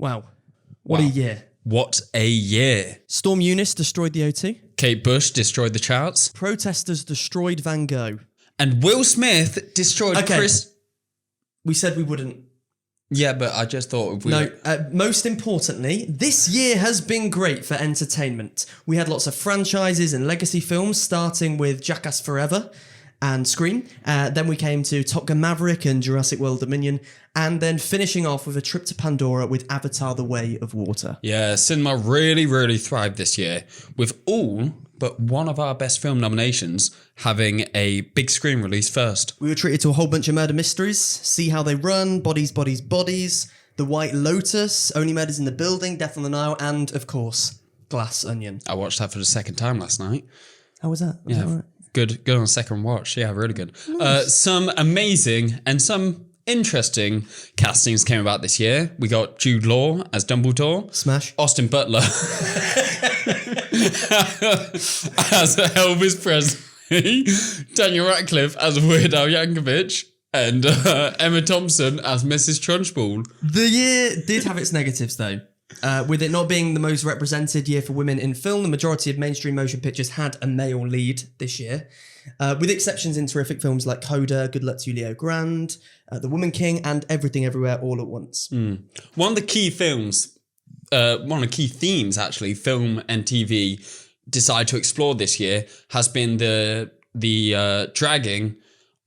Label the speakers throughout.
Speaker 1: Wow. What a year.
Speaker 2: What a year.
Speaker 1: Storm Eunice destroyed the O2.
Speaker 2: Kate Bush destroyed the charts.
Speaker 1: Protesters destroyed Van Gogh.
Speaker 2: And Will Smith destroyed Chris...
Speaker 1: We said we wouldn't.
Speaker 2: Yeah, but I just thought... if we
Speaker 1: most importantly, this year has been great for entertainment. We had lots of franchises and legacy films, starting with Jackass Forever and Scream. Then we came to Top Gun Maverick and Jurassic World Dominion. And then finishing off with a trip to Pandora with Avatar: The Way of Water.
Speaker 2: Yeah, cinema really, really thrived this year, with all but one of our best film nominations having a big screen release first.
Speaker 1: We were treated to a whole bunch of murder mysteries, See How They Run, Bodies, Bodies, Bodies, The White Lotus, Only Murders in the Building, Death on the Nile, and, of course, Glass Onion.
Speaker 2: I watched that for the second time last night.
Speaker 1: How was that? Was that right?
Speaker 2: Good on second watch. Yeah, really good.
Speaker 1: Nice.
Speaker 2: Some amazing and some interesting castings came about this year. We got Jude Law as Dumbledore.
Speaker 1: Smash.
Speaker 2: Austin Butler as Elvis Presley. Daniel Radcliffe as Weird Al Yankovic. And Emma Thompson as Mrs. Trunchbull.
Speaker 1: The year did have its negatives, though. With it not being the most represented year for women in film, the majority of mainstream motion pictures had a male lead this year. With exceptions in terrific films like Coda, Good Luck to You, Leo Grand, The Woman King, and Everything Everywhere All at Once.
Speaker 2: One of the key themes, actually, film and TV decide to explore this year has been the dragging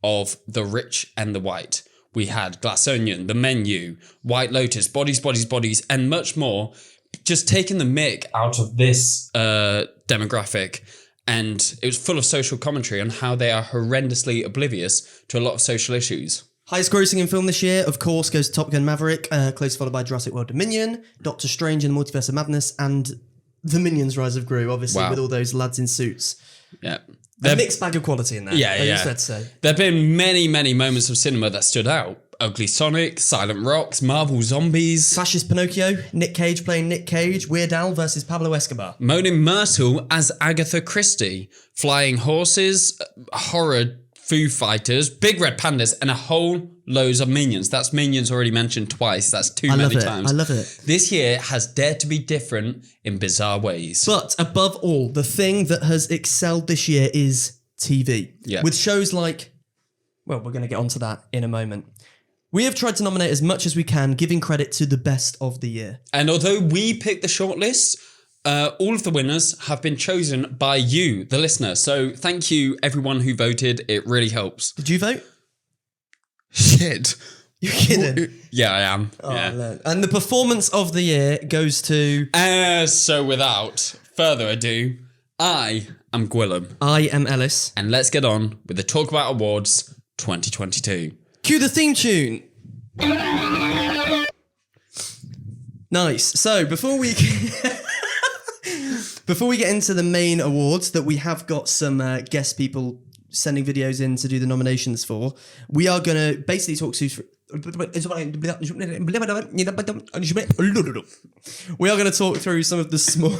Speaker 2: of the rich and the white. We had Glass Onion, The Menu, White Lotus, Bodies, Bodies, Bodies, and much more. Just taking the mick out of this demographic. And it was full of social commentary on how they are horrendously oblivious to a lot of social issues.
Speaker 1: Highest grossing in film this year, of course, goes to Top Gun Maverick, close followed by Jurassic World Dominion, Doctor Strange and the Multiverse of Madness, and The Minions Rise of Gru, obviously, with all those lads in suits.
Speaker 2: Yeah.
Speaker 1: A mixed bag of quality in there.
Speaker 2: Yeah.
Speaker 1: Fair to say.
Speaker 2: There have been many, many moments of cinema that stood out. Ugly Sonic, Silent Rocks, Marvel Zombies.
Speaker 1: Fascist Pinocchio, Nick Cage playing Nick Cage, Weird Al versus Pablo Escobar.
Speaker 2: Moaning Myrtle as Agatha Christie. Flying Horses, horror Foo Fighters, Big Red Pandas, and a whole loads of Minions. That's Minions already mentioned twice. That's too many times.
Speaker 1: I love it.
Speaker 2: This year has dared to be different in bizarre ways.
Speaker 1: But above all, the thing that has excelled this year is TV.
Speaker 2: Yeah.
Speaker 1: With shows like, well, we're going to get onto that in a moment. We have tried to nominate as much as we can, giving credit to the best of the year.
Speaker 2: And although we picked the shortlist, all of the winners have been chosen by you, the listener. So thank you, everyone who voted. It really helps.
Speaker 1: Did you vote?
Speaker 2: Shit.
Speaker 1: You're kidding?
Speaker 2: Yeah, I am.
Speaker 1: Oh,
Speaker 2: yeah.
Speaker 1: No. And the performance of the year goes to...
Speaker 2: So without further ado, I am Gwilym.
Speaker 1: I am Ellis.
Speaker 2: And let's get on with the Talkabout Awards 2022.
Speaker 1: Cue the theme tune. Nice. So before we get into the main awards that we have got some guest people sending videos in to do the nominations for, we are going to basically talk to... We are going to talk through some of the small...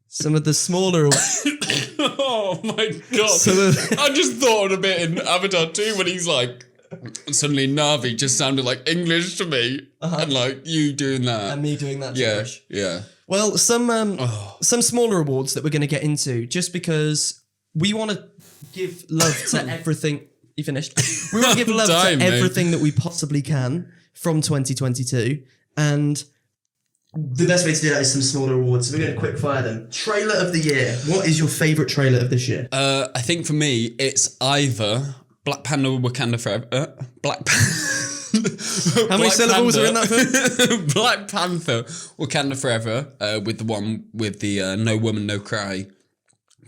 Speaker 1: Some of the smaller...
Speaker 2: Oh my God. I just thought of a bit in Avatar 2 when he's like, suddenly Na'vi just sounded like English to me. And like you doing that.
Speaker 1: And me doing that.
Speaker 2: Yeah.
Speaker 1: Well, some smaller awards that we're going to get into, just because we want to give love to everything. You finished? We want to give love to everything that we possibly can from 2022. And... the best way to do that is some smaller awards. So we're going to quick fire them. Trailer of the year. What is your favourite trailer of this year?
Speaker 2: I think for me, it's either Black Panther Wakanda Forever.
Speaker 1: How many syllables are in that film?
Speaker 2: Black Panther Wakanda Forever, with the one with the No Woman, No Cry.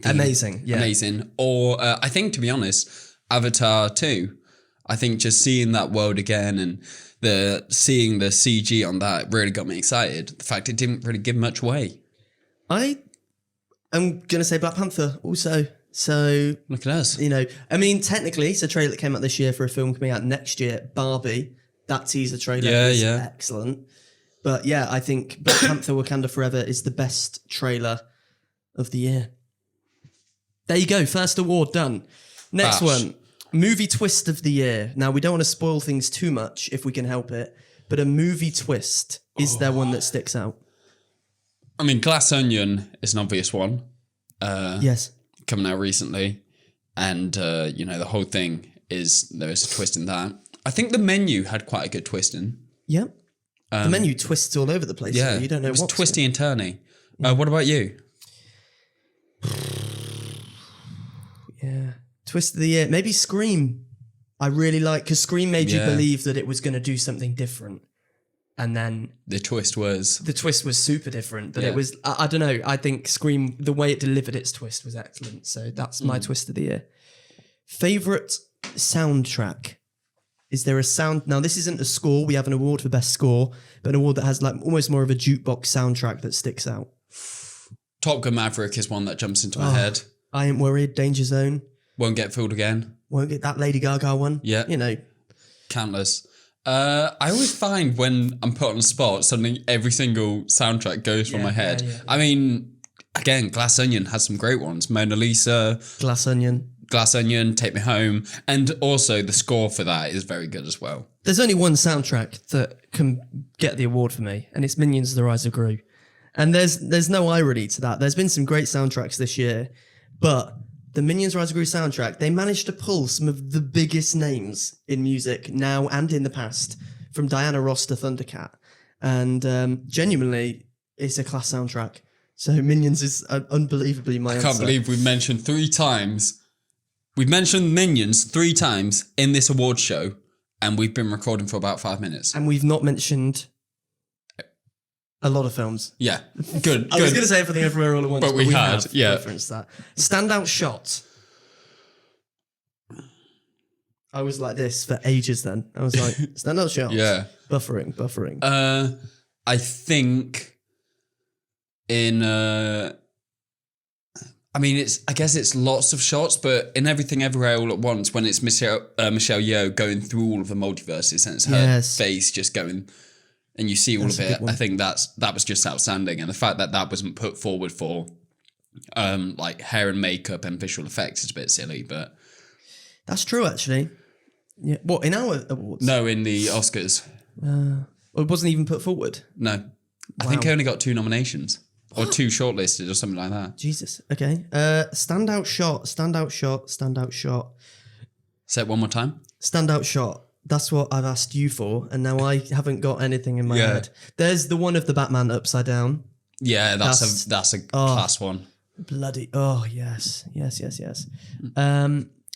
Speaker 1: Amazing. Yeah.
Speaker 2: Amazing. Or I think, to be honest, Avatar 2. I think just seeing that world again and seeing the CG on that really got me excited. The fact it didn't really give much away.
Speaker 1: I am going to say Black Panther also. So...
Speaker 2: look at us.
Speaker 1: You know, I mean, technically, it's a trailer that came out this year for a film coming out next year, Barbie. That teaser trailer is excellent. But yeah, I think Black Panther Wakanda Forever is the best trailer of the year. There you go. First award done. Next one. Movie twist of the year. Now, we don't want to spoil things too much if we can help it, but a movie twist. Is there one that sticks out?
Speaker 2: I mean, Glass Onion is an obvious one.
Speaker 1: Yes.
Speaker 2: Coming out recently. And, the whole thing is there is a twist in that. I think The Menu had quite a good twist in.
Speaker 1: Yeah. The Menu twists all over the place.
Speaker 2: Yeah.
Speaker 1: So you don't know
Speaker 2: what.
Speaker 1: what.
Speaker 2: It's twisty and turny. What about you?
Speaker 1: Yeah. Twist of the year. Maybe Scream. I really like, because Scream made you believe that it was going to do something different. And then
Speaker 2: the twist was
Speaker 1: super different. That it was, I don't know. I think Scream, the way it delivered its twist was excellent. So that's my twist of the year. Favorite soundtrack. Is there a sound? Now, this isn't a score. We have an award for best score, but an award that has like almost more of a jukebox soundtrack that sticks out.
Speaker 2: Top Gun Maverick is one that jumps into my head.
Speaker 1: I Ain't Worried, Danger Zone.
Speaker 2: Won't Get Fooled Again.
Speaker 1: Won't get that Lady Gaga one.
Speaker 2: Yeah. Countless. I always find when I'm put on the spot, suddenly every single soundtrack goes from my head.
Speaker 1: Yeah.
Speaker 2: I mean, again, Glass Onion has some great ones. Mona Lisa.
Speaker 1: Glass Onion, Take
Speaker 2: Me Home. And also the score for that is very good as well.
Speaker 1: There's only one soundtrack that can get the award for me, and it's Minions: The Rise of Gru. And there's no irony to that. There's been some great soundtracks this year, but the Minions: Rise of Gru soundtrack, they managed to pull some of the biggest names in music now and in the past, from Diana Ross to Thundercat. And genuinely, it's a class soundtrack. So Minions is unbelievably my answer.
Speaker 2: I can't believe we've mentioned 3 times. We've mentioned Minions 3 times in this award show, and we've been recording for about 5 minutes.
Speaker 1: And we've not mentioned a lot of films.
Speaker 2: Yeah, good.
Speaker 1: I was going to say Everything Everywhere All at Once,
Speaker 2: but we had
Speaker 1: referenced that. Standout shot. I was like this for ages then. I was like, standout shot.
Speaker 2: Yeah.
Speaker 1: Buffering.
Speaker 2: I think in... I guess it's lots of shots, but in Everything Everywhere All at Once, when it's Michelle Yeoh going through all of the multiverses and it's her face just going... And you see all of it. I think that was just outstanding, and the fact that wasn't put forward for, like hair and makeup and visual effects is a bit silly, but
Speaker 1: that's true actually. Yeah. What, in our awards?
Speaker 2: No, in the Oscars.
Speaker 1: Well, it wasn't even put forward.
Speaker 2: No, I think it only got 2 nominations or 2 shortlisted or something like that.
Speaker 1: Jesus. Okay. Standout shot.
Speaker 2: Say it one more time.
Speaker 1: Standout shot. That's what I've asked you for, and now I haven't got anything in my head. There's the one of the Batman upside down.
Speaker 2: Yeah, that's a class one.
Speaker 1: Bloody yes.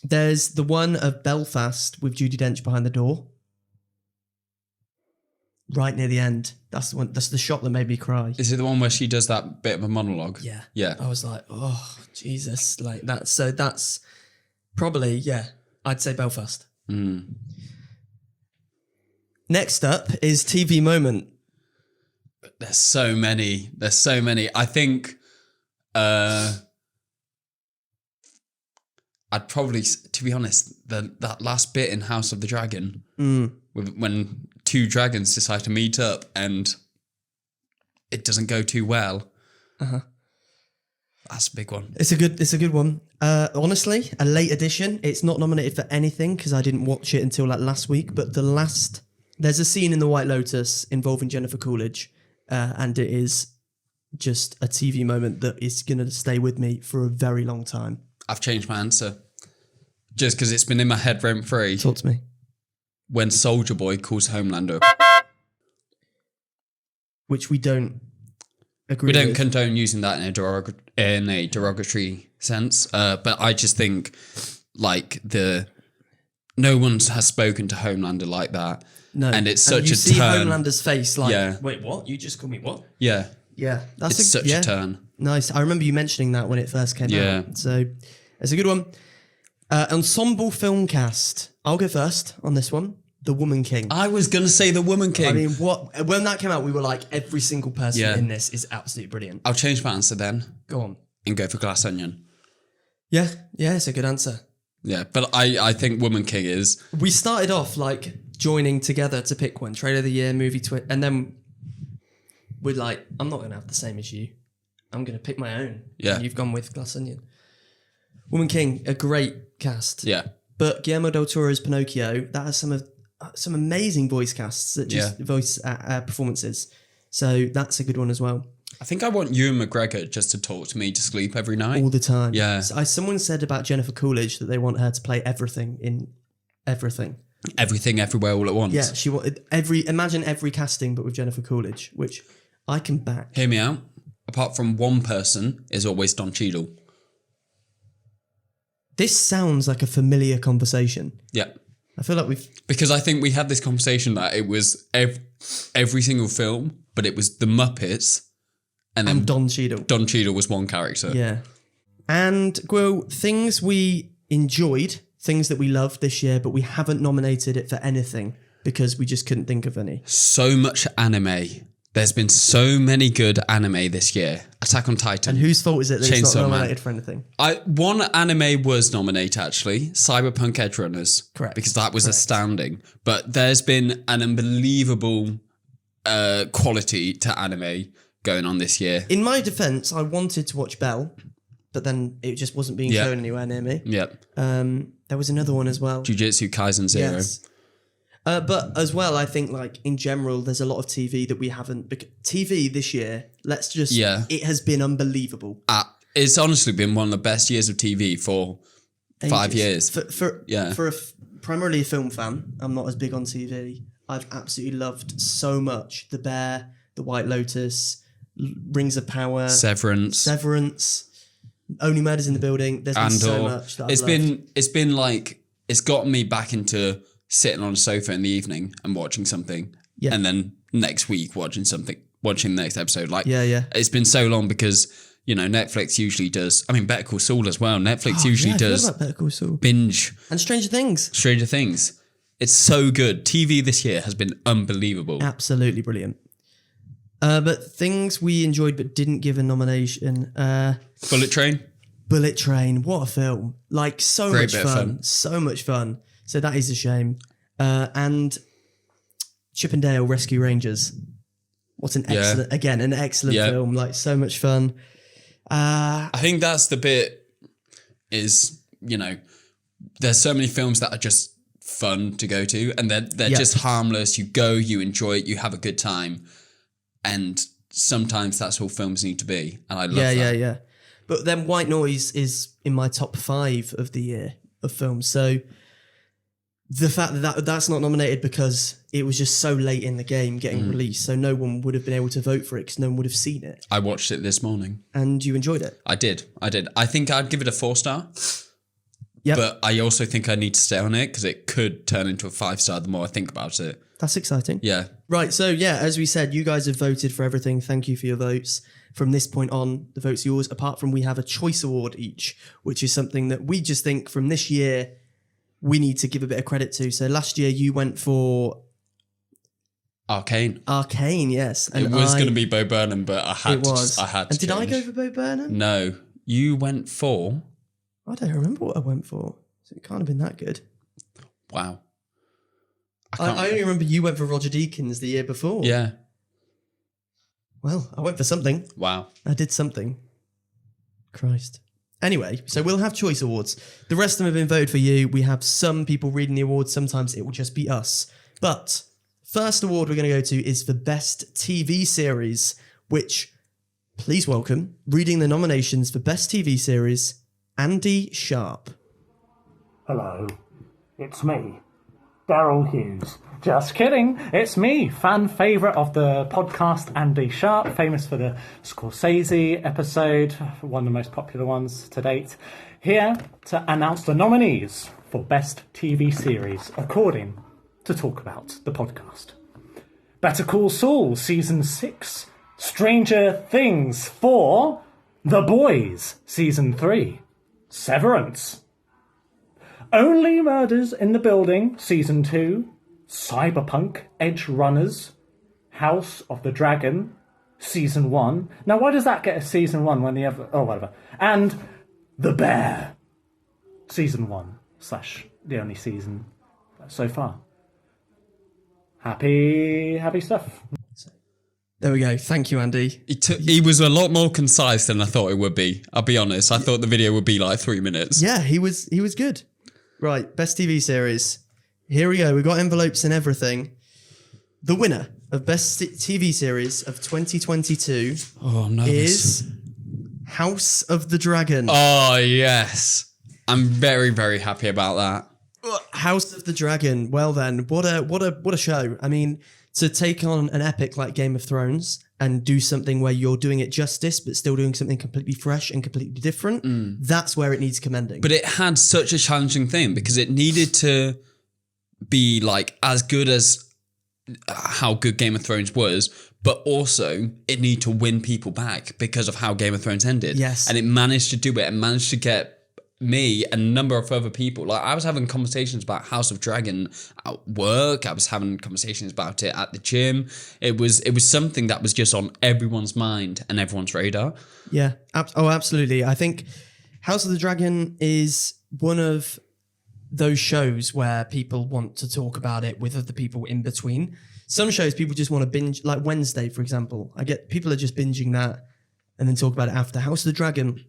Speaker 1: There's the one of Belfast with Judi Dench behind the door, right near the end. That's the one. That's the shot that made me cry.
Speaker 2: Is it the one where she does that bit of a monologue? Yeah.
Speaker 1: I was like, oh Jesus, like that. So that's probably I'd say Belfast. Next up is TV moment.
Speaker 2: There's so many. I think I'd probably, to be honest, that last bit in House of the Dragon, when 2 dragons decide to meet up and it doesn't go too well. That's a big one.
Speaker 1: It's a good one. Honestly, a late edition. It's not nominated for anything because I didn't watch it until like last week. But there's a scene in The White Lotus involving Jennifer Coolidge, and it is just a TV moment that is going to stay with me for a very long time.
Speaker 2: I've changed my answer just because it's been in my head rent free.
Speaker 1: Talk to me.
Speaker 2: When Soldier Boy calls Homelander,
Speaker 1: which we don't agree.
Speaker 2: We don't
Speaker 1: with.
Speaker 2: condone using that in a derogatory sense, but I just think like no one has spoken to Homelander like that. No, and it's such
Speaker 1: you
Speaker 2: a
Speaker 1: see
Speaker 2: turn.
Speaker 1: Homelander's face, like, wait, what? You just called me what?
Speaker 2: Yeah,
Speaker 1: that's
Speaker 2: such a turn.
Speaker 1: Nice. I remember you mentioning that when it first came out. So it's a good one. Ensemble film cast. I'll go first on this one. The Woman King.
Speaker 2: I was gonna say The Woman King.
Speaker 1: I mean, when that came out, we were like, every single person in this is absolutely brilliant.
Speaker 2: I'll change my answer then.
Speaker 1: Go on.
Speaker 2: And go for Glass Onion.
Speaker 1: Yeah, it's a good answer.
Speaker 2: Yeah, but I think Woman King is.
Speaker 1: We started off like joining together to pick one, trailer of the year, movie twist, and then we're like, I'm not going to have the same as you. I'm going to pick my own.
Speaker 2: Yeah.
Speaker 1: And you've gone with Glass Onion. Woman King, a great cast.
Speaker 2: Yeah.
Speaker 1: But Guillermo del Toro's Pinocchio, that has some of some amazing voice casts that just voice performances. So that's a good one as well.
Speaker 2: I think I want Ewan McGregor just to talk to me to sleep every night.
Speaker 1: All the time.
Speaker 2: Yeah.
Speaker 1: So someone said about Jennifer Coolidge that they want her to play everything in everything.
Speaker 2: Everything, everywhere, all at once.
Speaker 1: Yeah, she wanted imagine every casting, but with Jennifer Coolidge, which I can back.
Speaker 2: Hear me out. Apart from one person, is always Don Cheadle.
Speaker 1: This sounds like a familiar conversation.
Speaker 2: Yeah.
Speaker 1: I feel like
Speaker 2: because I think we had this conversation that it was every single film, but it was the Muppets, and then
Speaker 1: Don Cheadle.
Speaker 2: Don Cheadle was one character.
Speaker 1: Yeah. And Gwil, things we enjoyed, things that we loved this year, but we haven't nominated it for anything because we just couldn't think of any.
Speaker 2: So much anime. There's been so many good anime this year. Attack on Titan.
Speaker 1: And whose fault is it that it's
Speaker 2: Chainsaw
Speaker 1: not nominated
Speaker 2: Man.
Speaker 1: for anything?
Speaker 2: One anime was nominated, actually. Cyberpunk Edge Runners.
Speaker 1: Correct.
Speaker 2: Because that was astounding. But there's been an unbelievable quality to anime going on this year.
Speaker 1: In my defence, I wanted to watch Belle, but then it just wasn't being shown anywhere near me.
Speaker 2: Yep.
Speaker 1: There was another one as well.
Speaker 2: Jujutsu Kaisen Zero.
Speaker 1: Yes. But as well, I think like in general, there's a lot of TV that we haven't. TV this year, it has been unbelievable.
Speaker 2: It's honestly been one of the best years of TV for 5 years.
Speaker 1: For primarily a film fan, I'm not as big on TV. I've absolutely loved so much The Bear, The White Lotus, Rings of Power,
Speaker 2: Severance,
Speaker 1: Only Murders in the Building. There's been so much that I've loved.
Speaker 2: It's been like it's gotten me back into sitting on a sofa in the evening and watching something, and then next week watching the next episode. Like, it's been so long because Netflix usually does. I mean, Better Call Saul as well. Netflix usually does
Speaker 1: Better Call Saul.
Speaker 2: Binge
Speaker 1: And Stranger Things.
Speaker 2: It's so good. TV this year has been unbelievable.
Speaker 1: Absolutely brilliant. But things we enjoyed but didn't give a nomination.
Speaker 2: Bullet Train. What
Speaker 1: a film! Like so
Speaker 2: Great
Speaker 1: much fun. So much fun. So that is a shame. And Chippendale Rescue Rangers. What an excellent film. Like so much fun.
Speaker 2: I think that's the bit is, there's so many films that are just fun to go to and they're just harmless. You go, you enjoy it, you have a good time. And sometimes that's all films need to be. And I love that.
Speaker 1: Yeah. But then White Noise is in my top 5 of the year of films. So the fact that's not nominated because it was just so late in the game getting released, so no one would have been able to vote for it because no one would have seen it.
Speaker 2: I watched it this morning.
Speaker 1: And you enjoyed it?
Speaker 2: I did. I think I'd give it a 4-star.
Speaker 1: Yeah.
Speaker 2: But I also think I need to stay on it because it could turn into a 5-star the more I think about it.
Speaker 1: That's exciting.
Speaker 2: Yeah.
Speaker 1: Right, so as we said, you guys have voted for everything. Thank you for your votes. From this point on, the vote's yours, apart from we have a choice award each, which is something that we just think from this year we need to give a bit of credit to. So last year you went for
Speaker 2: Arcane,
Speaker 1: yes. And
Speaker 2: it was going to be Bo Burnham, but I had to.
Speaker 1: And did I go for Bo Burnham?
Speaker 2: No, you went for.
Speaker 1: I don't remember what I went for. So it can't have been that good.
Speaker 2: Wow.
Speaker 1: I only remember you went for Roger Deakins the year before.
Speaker 2: Yeah.
Speaker 1: Well, I went for something.
Speaker 2: Wow.
Speaker 1: I did something. Christ. Anyway, so we'll have choice awards. The rest of them have been voted for you. We have some people reading the awards. Sometimes it will just be us. But first award we're going to go to is for Best TV Series, which, please welcome, reading the nominations for Best TV Series, Andy Sharpe.
Speaker 3: Hello, it's me, Daryl Hughes. Just kidding, it's me, fan favourite of the podcast, Andy Sharpe, famous for the Scorsese episode, one of the most popular ones to date, here to announce the nominees for Best TV Series, according to Talkabout, the podcast. Better Call Saul, Season 6, Stranger Things 4, The Boys, Season 3, Severance, Only Murders in the Building, Season 2, Cyberpunk Edge Runners, House of the Dragon, Season 1. Now, why does that get a Season 1 when the other... Oh, whatever. And The Bear, Season 1 / the only season so far. Happy stuff.
Speaker 1: There we go. Thank you, Andy.
Speaker 2: He was a lot more concise than I thought it would be. I'll be honest. I thought the video would be like 3 minutes.
Speaker 1: Yeah, he was good. Right, Best TV Series. Here we go. We've got envelopes and everything. The winner of Best TV Series of 2022 is House of the Dragon.
Speaker 2: Oh, yes. I'm very, very happy about that.
Speaker 1: House of the Dragon. Well then, what a show. I mean, to take on an epic like Game of Thrones and do something where you're doing it justice but still doing something completely fresh and completely different, that's where it needs commending.
Speaker 2: But it had such a challenging thing because it needed to be like as good as how good Game of Thrones was, but also it needed to win people back because of how Game of Thrones ended.
Speaker 1: Yes.
Speaker 2: And it managed to do it and managed to get me and a number of other people. Like, I was having conversations about House of Dragon at work. I was having conversations about it at the gym. It was something that was just on everyone's mind and everyone's radar.
Speaker 1: Yeah. Absolutely. I think House of the Dragon is one of those shows where people want to talk about it with other people in between. Some shows people just want to binge, like Wednesday, for example. I get people are just binging that and then talk about it after. House of the Dragon,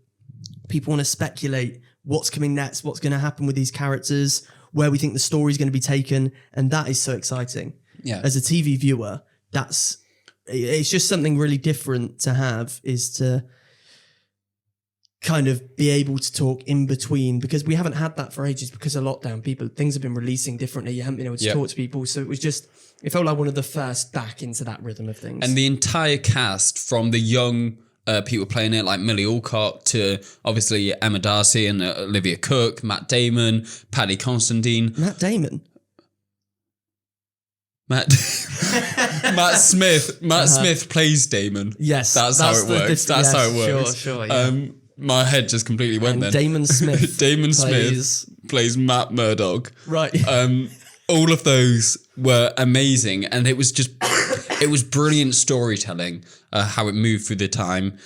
Speaker 1: people want to speculate what's coming next, what's going to happen with these characters, where we think the story's going to be taken, and that is so exciting.
Speaker 2: Yeah.
Speaker 1: As a TV viewer, it's just something really different to have, is to kind of be able to talk in between, because we haven't had that for ages because of lockdown. Things have been releasing differently. You haven't been able to talk to people. So it felt like one of the first back into that rhythm of things.
Speaker 2: And the entire cast, from the young people playing it like Millie Alcock to obviously Emma Darcy and Olivia Cook, Matt Damon, Paddy Considine.
Speaker 1: Matt Damon?
Speaker 2: Matt Smith. Matt Smith plays Damon.
Speaker 1: Yes.
Speaker 2: That's how it works. That's how it works.
Speaker 1: Sure, yeah.
Speaker 2: My head just completely went then.
Speaker 1: Damon Smith.
Speaker 2: Smith plays Matt Murdock.
Speaker 1: Right.
Speaker 2: All of those were amazing, and it was brilliant storytelling, how it moved through the time.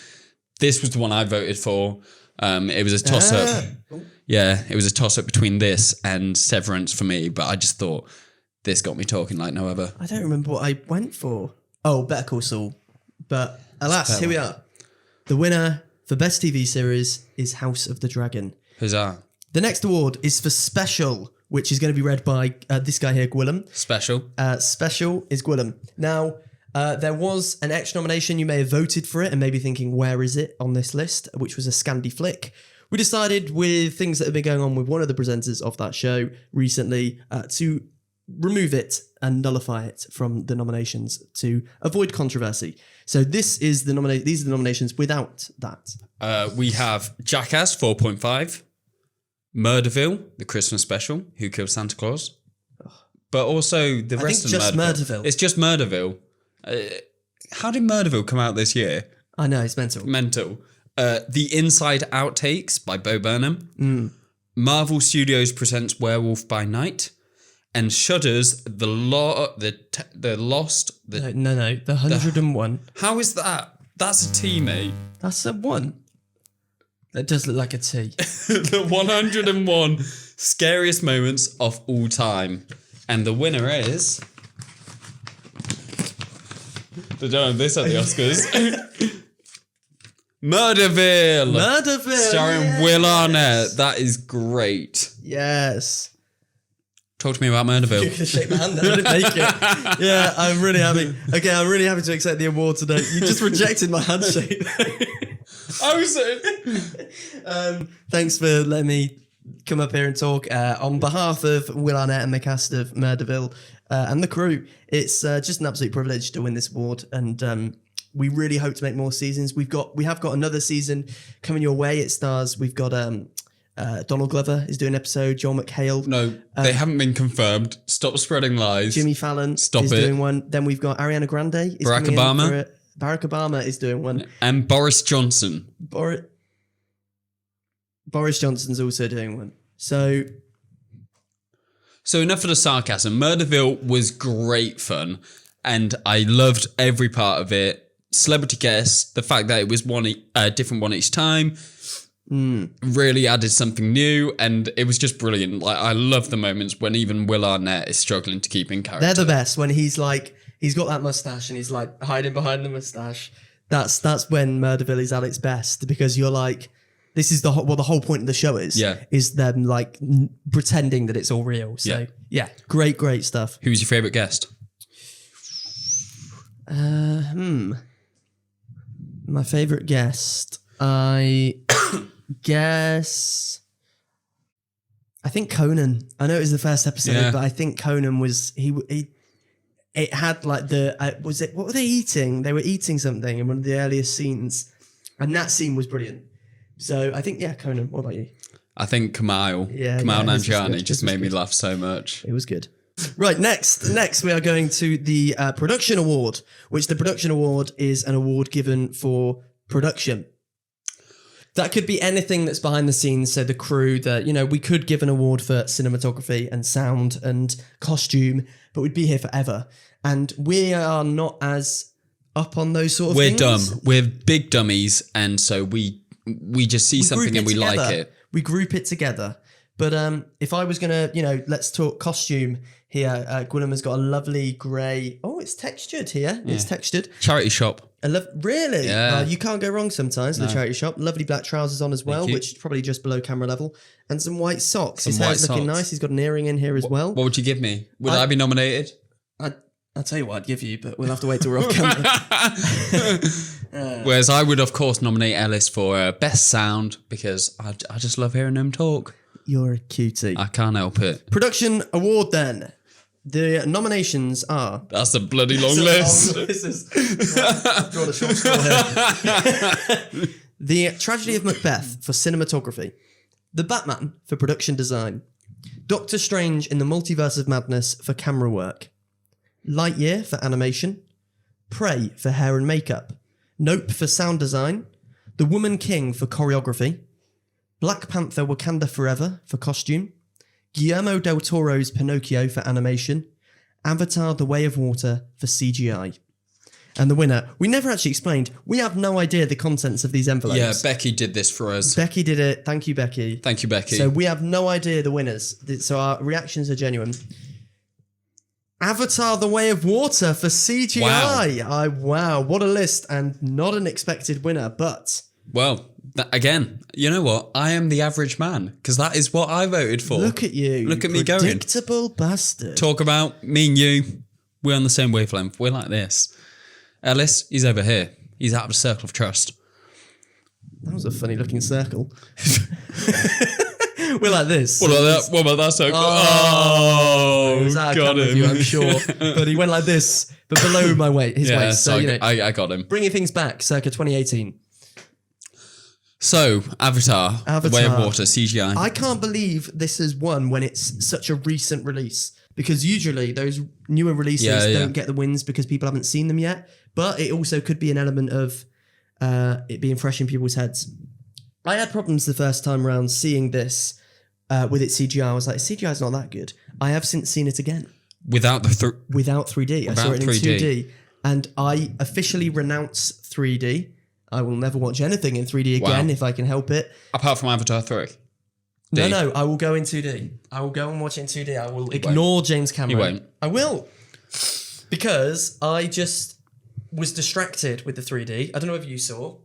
Speaker 2: This was the one I voted for. It was a toss-up. Yeah, it was a toss-up between this and Severance for me, but I just thought this got me talking like no other.
Speaker 1: I don't remember what I went for. Oh, Better Call Saul. But alas, here we are. The winner for Best TV Series is House of the Dragon.
Speaker 2: Huzzah.
Speaker 1: The next award is for Special, which is going to be read by this guy here, Gwilym.
Speaker 2: Special.
Speaker 1: Special is Gwilym. Now, there was an extra nomination. You may have voted for it and maybe thinking, where is it on this list? Which was a Scandi flick. We decided, with things that have been going on with one of the presenters of that show recently, to remove it and nullify it from the nominations to avoid controversy. So these are the nominations without that.
Speaker 2: We have Jackass 4.5, Murderville, the Christmas special, Who Killed Santa Claus, but also the rest of Murderville. It's just Murderville. How did Murderville come out this year?
Speaker 1: I know, it's mental.
Speaker 2: The Inside Outtakes by Bo Burnham. Marvel Studios presents Werewolf by Night. And Shudder's The Lost...
Speaker 1: The 101.
Speaker 2: How is that? That's a T, mate.
Speaker 1: That's a 1. That does look like a T.
Speaker 2: The 101 scariest moments of all time. And the winner is... They don't have this at the Oscars. Murderville! Starring Will Arnett. That is great.
Speaker 1: Yes.
Speaker 2: Talk to me about Murderville.
Speaker 1: You're going to shake my hand. I didn't make it. Yeah, I'm really happy. Okay, I'm really happy to accept the award today. You just rejected my handshake.
Speaker 2: I was...
Speaker 1: Thanks for letting me come up here and talk on behalf of Will Arnett and the cast of Murderville and the crew. It's just an absolute privilege to win this award, and we really hope to make more seasons. We have got another season coming your way. It stars. We've got Donald Glover is doing an episode. Joel McHale.
Speaker 2: No, they haven't been confirmed. Stop spreading lies.
Speaker 1: Jimmy Fallon is doing one. Then we've got Ariana Grande.
Speaker 2: Barack Obama.
Speaker 1: Barack Obama is doing one.
Speaker 2: And Boris Johnson.
Speaker 1: Boris Johnson's also doing one. So
Speaker 2: enough of the sarcasm. Murderville was great fun, and I loved every part of it. Celebrity guests, the fact that it was a different one each time, really added something new, and it was just brilliant. Like, I love the moments when even Will Arnett is struggling to keep in character.
Speaker 1: They're the best, when he's got that mustache and he's like hiding behind the mustache. That's when Murderville is at its best, because you're like, this is the whole point of the show is.
Speaker 2: Yeah.
Speaker 1: Is them like pretending that it's all real. So yeah, great stuff.
Speaker 2: Who's your favourite guest?
Speaker 1: My favourite guest, I guess. I think Conan. I know it was the first episode, but I think Conan was he. It had like what were they eating? They were eating something in one of the earliest scenes, and that scene was brilliant. So I think Conan. What about you?
Speaker 2: I think Kamal Nanjiani just made me laugh so much.
Speaker 1: It was good. Right, next we are going to the production award, which the production award is an award given for production. That could be anything that's behind the scenes. So the crew, we could give an award for cinematography and sound and costume, but we'd be here forever. And we are not as up on those sort of things.
Speaker 2: We're dumb. We're big dummies, and so we just see something and we like it.
Speaker 1: We group it together. But if I was going to, let's talk costume here. Gwilym has got a lovely grey. Oh, it's textured here. Yeah. It's textured.
Speaker 2: Charity shop.
Speaker 1: Really?
Speaker 2: Yeah.
Speaker 1: You can't go wrong sometimes with the charity shop. Lovely black trousers on as well, which is probably just below camera level. And some white socks. His hair's looking nice. He's got an earring in here as well.
Speaker 2: What would you give me? Would I be nominated?
Speaker 1: I'll tell you what I'd give you, but we'll have to wait till we're off camera.
Speaker 2: Whereas I would, of course, nominate Ellis for best sound because I just love hearing him talk.
Speaker 1: You're a cutie.
Speaker 2: I can't help it.
Speaker 1: Production award then. The nominations are...
Speaker 2: That's a bloody long list.
Speaker 1: I've drawn a short straw here. The Tragedy of Macbeth for cinematography. The Batman for production design. Doctor Strange in the Multiverse of Madness for camera work. Lightyear for animation. Prey for hair and makeup. Nope for sound design. The Woman King for choreography. Black Panther Wakanda Forever for costume. Guillermo del Toro's Pinocchio for animation. Avatar The Way of Water for CGI. And the winner, we never actually explained, we have no idea the contents of these envelopes.
Speaker 2: Yeah, Becky did this for us.
Speaker 1: Becky did it. Thank you, Becky.
Speaker 2: Thank you, Becky.
Speaker 1: So we have no idea the winners. So our reactions are genuine. Avatar The Way of Water for CGI. Wow, what a list, and not an expected winner, but...
Speaker 2: Well, again, you know what? I am the average man, because that is what I voted for.
Speaker 1: Look at you.
Speaker 2: Look at me going.
Speaker 1: Predictable bastard.
Speaker 2: Talk about me and you. We're on the same wavelength. We're like this. Ellis, he's over here. He's out of the circle of trust.
Speaker 1: That was a funny looking circle. We're like this.
Speaker 2: What about that? What about that circle?
Speaker 1: It was out of camera view, I'm sure. But he went like this, but below my his waist. So,
Speaker 2: I got him.
Speaker 1: Bringing things back, circa 2018.
Speaker 2: So, Avatar, The Way of Water, CGI.
Speaker 1: I can't believe this has won when it's such a recent release. Because usually those newer releases don't get the wins because people haven't seen them yet. But it also could be an element of it being fresh in people's heads. I had problems the first time around seeing this with its CGI. I was like, CGI's not that good. I have since seen it again.
Speaker 2: Without
Speaker 1: 3D. I saw it in 2D. And I officially renounce 3D. I will never watch anything in 3D again if I can help it.
Speaker 2: Apart from Avatar 3.
Speaker 1: No, I will go in 2D. I will go and watch it in 2D. I will ignore James Cameron.
Speaker 2: You won't.
Speaker 1: I will. Because I just was distracted with the 3D. I don't know if you saw.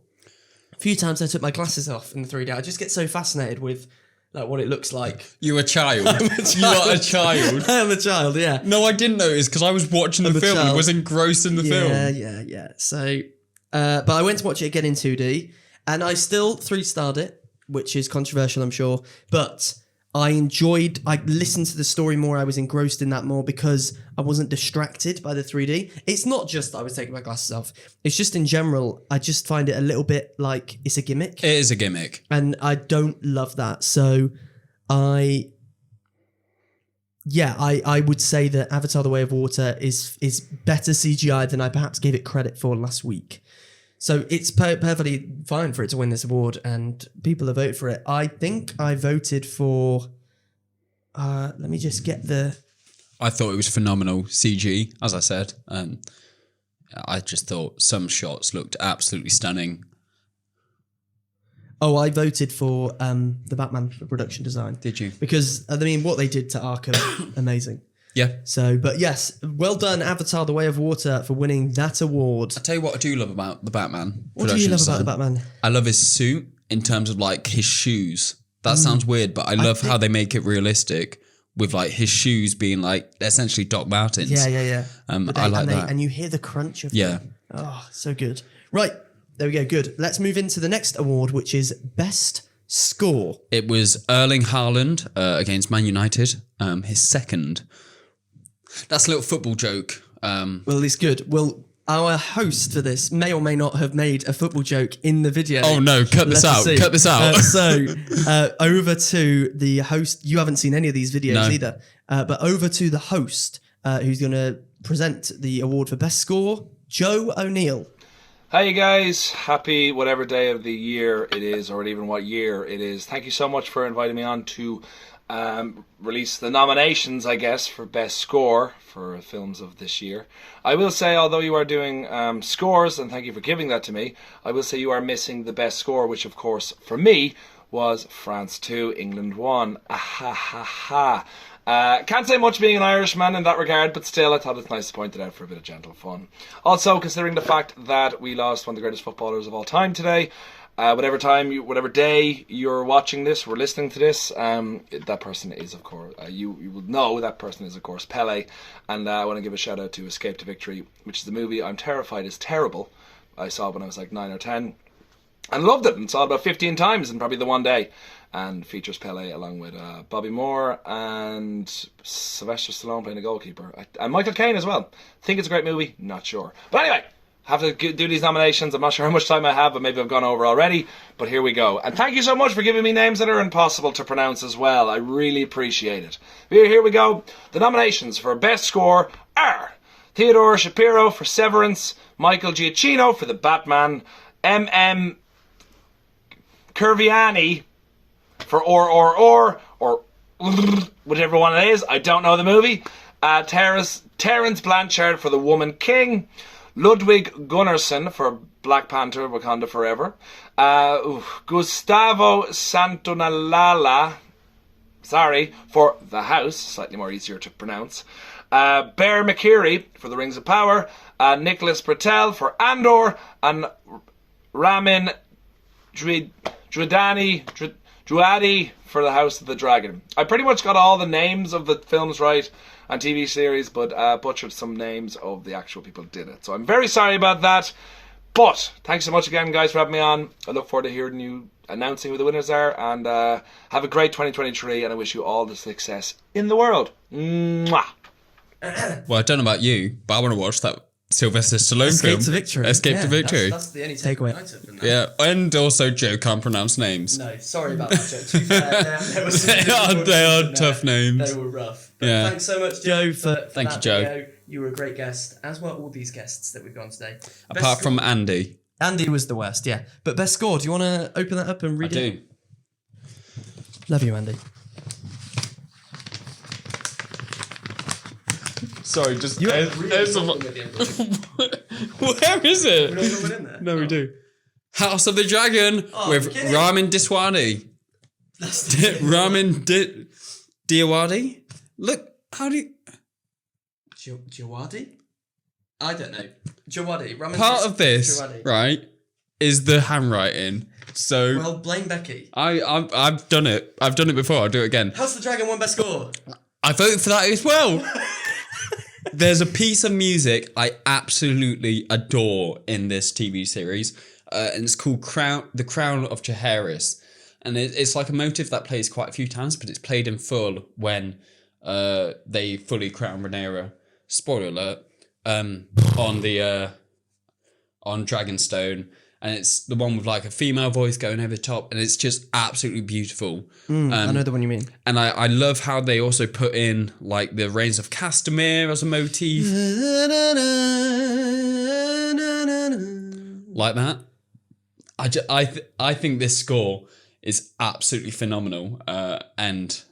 Speaker 1: A few times I took my glasses off in the 3D. I just get so fascinated with like what it looks like.
Speaker 2: You're a child. You are a child.
Speaker 1: I am a child, yeah.
Speaker 2: No, I didn't notice because I was watching the film and was engrossed in the film.
Speaker 1: Yeah. So, but I went to watch it again in 2D and I still 3-starred it, which is controversial, I'm sure. But I listened to the story more. I was engrossed in that more because I wasn't distracted by the 3D. It's not just I was taking my glasses off. It's just in general, I just find it a little bit like it's a gimmick.
Speaker 2: It is a gimmick.
Speaker 1: And I don't love that. So I would say that Avatar The Way of Water is better CGI than I perhaps gave it credit for last week. So it's perfectly fine for it to win this award and people have voted for it. I think I voted for... let me just get the...
Speaker 2: I thought it was phenomenal CG, as I said. I just thought some shots looked absolutely stunning.
Speaker 1: Oh, I voted for the Batman for production design.
Speaker 2: Did you?
Speaker 1: Because, I mean, what they did to Arkham, amazing.
Speaker 2: Yeah.
Speaker 1: So, but yes, well done, Avatar: The Way of Water, for winning that award.
Speaker 2: I'll tell you what I do love about the Batman.
Speaker 1: What do you love about the Batman?
Speaker 2: I love his suit in terms of like his shoes. That sounds weird, but I love how they make it realistic with like his shoes being like essentially Doc Martens.
Speaker 1: Yeah.
Speaker 2: I like that.
Speaker 1: And you hear the crunch of them. Oh, so good. Right, there we go. Good. Let's move into the next award, which is Best Score.
Speaker 2: It was Erling Haaland against Man United, his second. That's a little football joke.
Speaker 1: Well, it's good. Well, our host for this may or may not have made a football joke in the video.
Speaker 2: Oh no, cut this out. Cut this out.
Speaker 1: Over to the host. You haven't seen any of these videos either. But over to the host who's going to present the award for Best Score, Joe O'Neill.
Speaker 4: Hi, you guys. Happy whatever day of the year it is, or even what year it is. Thank you so much for inviting me on to release the nominations, I guess, for Best Score for films of this year. I will say, although you are doing scores, and thank you for giving that to me, I will say you are missing the best score, which of course, for me, was France 2, England 1. Can't say much being an Irishman in that regard, but still I thought it's nice to point it out for a bit of gentle fun. Also, considering the fact that we lost one of the greatest footballers of all time today, whatever day you're watching this or listening to this, that person is, of course, you will know that person is, of course, Pele. And I want to give a shout out to Escape to Victory, which is the movie I'm terrified is terrible. I saw it when I was like 9 or 10 and loved it, and saw it about 15 times in probably the one day. And features Pele along with Bobby Moore and Sylvester Stallone playing a goalkeeper. And Michael Caine as well. Think it's a great movie? Not sure. But anyway, have to do these nominations. I'm not sure how much time I have, but maybe I've gone over already. But here we go. And thank you so much for giving me names that are impossible to pronounce as well. I really appreciate it. Here we go. The nominations for Best Score are Theodore Shapiro for Severance, Michael Giacchino for The Batman, M.M. Curviani for or whichever one it is. I don't know the movie. Terence Blanchard for The Woman King, Ludwig Gunnarsson for Black Panther, Wakanda Forever, Gustavo Santaolalla, for The House, slightly more easier to pronounce, Bear McCreary for The Rings of Power, Nicholas Britell for Andor, and Ramin Djawadi for The House of the Dragon. I pretty much got all the names of the films right and TV series, but butchered some names of the actual people who did it. So I'm very sorry about that. But thanks so much again, guys, for having me on. I look forward to hearing you announcing who the winners are. And have a great 2023, and I wish you all the success in the world. Mwah.
Speaker 2: Well, I don't know about you, but I want to watch that Sylvester Stallone film.
Speaker 1: Escape to Victory.
Speaker 2: Escape to Victory.
Speaker 1: That's the only takeaway I took from that.
Speaker 2: Yeah, and also Joe can't pronounce names.
Speaker 1: No, sorry about that, Joe. To be fair,
Speaker 2: they are tough names.
Speaker 1: They were rough. But thanks so much, Joe, for
Speaker 2: Thank
Speaker 1: that
Speaker 2: you, Joe.
Speaker 1: video. You were a great guest, as were all these guests that we've got today.
Speaker 2: Apart from Andy.
Speaker 1: Andy was the worst, yeah. But Best Score, do you want to open that up and read it?
Speaker 2: I do.
Speaker 1: Love you, Andy.
Speaker 2: Sorry, just...
Speaker 1: You
Speaker 2: Where is it?
Speaker 1: We don't even in there.
Speaker 2: No, we do. House of the Dragon with Ramin Djawadi. Ramin Djawadi? Look, how do you...
Speaker 1: Djawadi? I don't know. Djawadi.
Speaker 2: Part of this,
Speaker 1: Djawadi.
Speaker 2: right, is the handwriting. So...
Speaker 1: Well, blame Becky.
Speaker 2: I've done it. I've done it before. I'll do it again.
Speaker 1: House of the Dragon won Best Score.
Speaker 2: I voted for that as well. There's a piece of music I absolutely adore in this TV series, and it's called The Crown of Jaehaerys. And it's like a motif that plays quite a few times, but it's played in full when they fully crown Rhaenyra. Spoiler alert. On Dragonstone. And it's the one with like a female voice going over the top, and it's just absolutely beautiful.
Speaker 1: I know the one you mean.
Speaker 2: And I love how they also put in like the Reigns of Castamere as a motif. Like that. I think this score is absolutely phenomenal and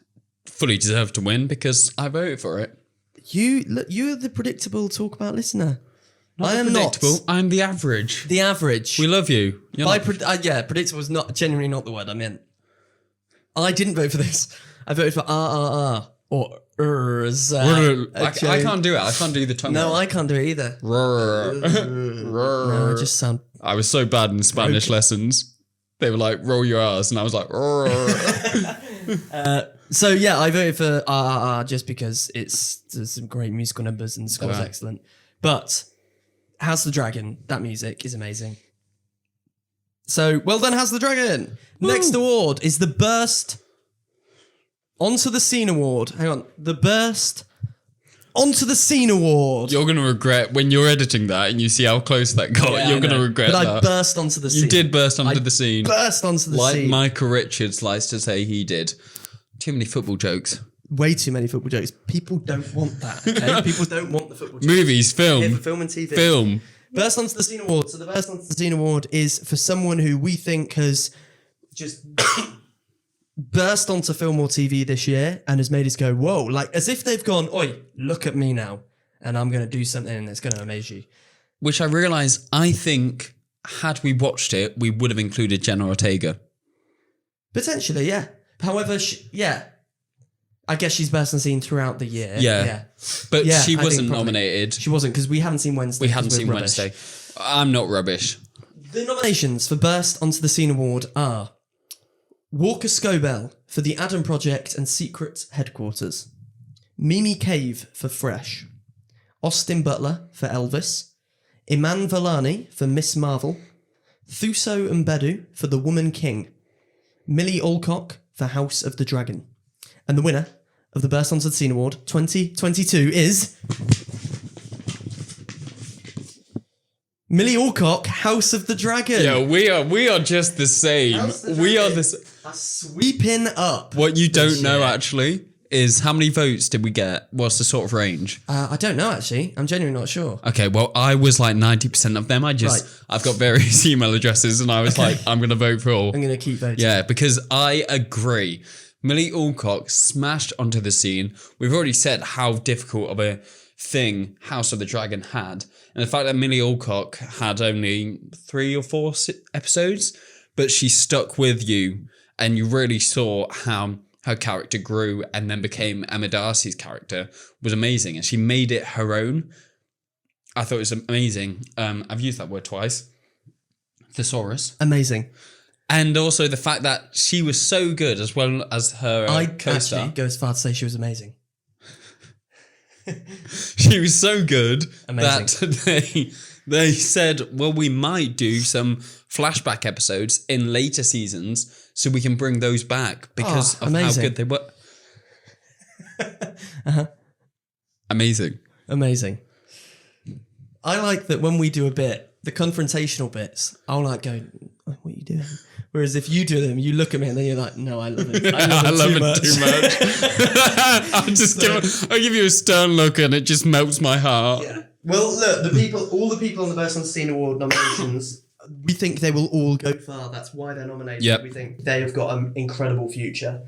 Speaker 2: fully deserved to win because I voted for it.
Speaker 1: You're the predictable talk about listener. I am
Speaker 2: predictable.
Speaker 1: not.
Speaker 2: I'm the average.
Speaker 1: The average.
Speaker 2: We love you.
Speaker 1: Predictable is not genuinely not the word I meant. I didn't vote for this. I voted for RRR or Urs.
Speaker 2: I can't do it. I can't do the tongue.
Speaker 1: No, I can't do it either. No, I just sound.
Speaker 2: I was so bad in Spanish lessons. They were like, roll your R's. And I was like,
Speaker 1: So yeah, I voted for RRR just because there's some great musical numbers and the score's excellent. But House of the Dragon, that music is amazing. So well done, House of the Dragon. Woo! Next award is the Burst Onto the Scene Award. Hang on, the Burst Onto the Scene Award.
Speaker 2: You're going to regret when you're editing that and you see how close that got. Yeah, you're going to regret
Speaker 1: but
Speaker 2: that.
Speaker 1: I burst onto the scene.
Speaker 2: You did burst onto the scene.
Speaker 1: Burst onto the
Speaker 2: like
Speaker 1: scene.
Speaker 2: Like Michael Richards likes to say he did. Too many football jokes.
Speaker 1: Way too many football jokes. People don't want that. Okay? People don't want the football jokes.
Speaker 2: Movies, film.
Speaker 1: Yeah, for film and TV.
Speaker 2: Film.
Speaker 1: Burst onto the Scene Award. So the Burst onto the Scene Award is for someone who we think has just burst onto film or TV this year and has made us go, whoa, like as if they've gone, oi, look at me now and I'm going to do something that's going to amaze you.
Speaker 2: Which I realise, I think, had we watched it, we would have included Jenna Ortega.
Speaker 1: Potentially, yeah. However, I guess she's burst on scene throughout the year.
Speaker 2: Yeah. But she wasn't nominated.
Speaker 1: She wasn't, because we haven't seen Wednesday.
Speaker 2: We hadn't seen Wednesday. I'm not rubbish.
Speaker 1: The nominations for Burst Onto the Scene Award are Walker Scobell for The Adam Project and Secret Headquarters, Mimi Cave for Fresh, Austin Butler for Elvis, Iman Vellani for Miss Marvel, Thuso Mbedu for The Woman King, Millie Alcock for House of the Dragon. And the winner of the Burst Onto the Scene Award 2022 is Millie Alcock, House of the Dragon.
Speaker 2: Yeah, we are just the same. We are this
Speaker 1: sweeping up.
Speaker 2: What you don't know actually is how many votes did we get? What's the sort of range?
Speaker 1: I don't know actually. I'm genuinely not sure.
Speaker 2: Okay, well I was like 90% of them. I've got various email addresses and I was like, I'm going to vote for all.
Speaker 1: I'm going to keep voting.
Speaker 2: Yeah, because I agree. Millie Alcock smashed onto the scene. We've already said how difficult of a thing House of the Dragon had. And the fact that Millie Alcock had only 3 or 4 episodes, but she stuck with you and you really saw how her character grew and then became Emma Darcy's character was amazing. And she made it her own. I thought it was amazing. I've used that word twice. Thesaurus.
Speaker 1: Amazing.
Speaker 2: And also the fact that she was so good as well as her co-star.
Speaker 1: I'd actually go as far to say she was amazing.
Speaker 2: She was so good
Speaker 1: amazing.
Speaker 2: That they said, well, we might do some flashback episodes in later seasons so we can bring those back because of
Speaker 1: amazing.
Speaker 2: How good they were. Uh-huh. Amazing.
Speaker 1: I like that when we do a bit, the confrontational bits, I'll like go, what are you doing? Whereas if you do them, you look at me and then you're like, no, I love it. I love it too much.
Speaker 2: I'll give you a stern look and it just melts my heart.
Speaker 1: Yeah. Well, look, all the people on the Burst on Scene Award nominations, we think they will all go far. That's why they're nominated.
Speaker 2: Yep.
Speaker 1: We think they have got an incredible future.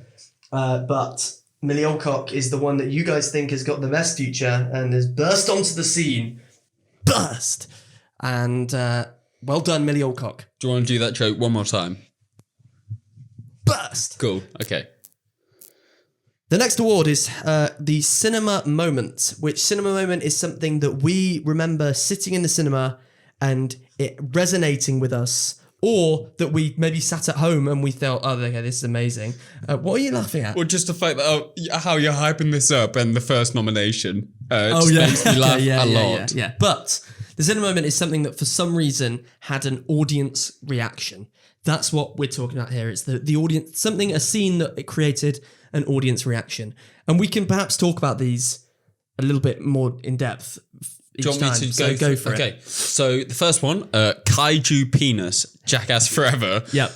Speaker 1: But Millie Alcock is the one that you guys think has got the best future and has burst onto the scene. Burst! And well done, Millie Alcock.
Speaker 2: Do you want to do that joke one more time?
Speaker 1: Burst!
Speaker 2: Cool, okay.
Speaker 1: The next award is the Cinema Moment, which Cinema Moment is something that we remember sitting in the cinema and it resonating with us, or that we maybe sat at home and we thought, oh, okay, this is amazing. What are you laughing at?
Speaker 2: Well, just the fact that how you're hyping this up and the first nomination makes me laugh a lot.
Speaker 1: Yeah. But the Cinema Moment is something that for some reason had an audience reaction. That's what we're talking about here. It's the audience, a scene that it created an audience reaction. And we can perhaps talk about these a little bit more in depth each time. So go for it.
Speaker 2: Okay, so the first one, Kaiju Penis, Jackass Forever.
Speaker 1: Yep.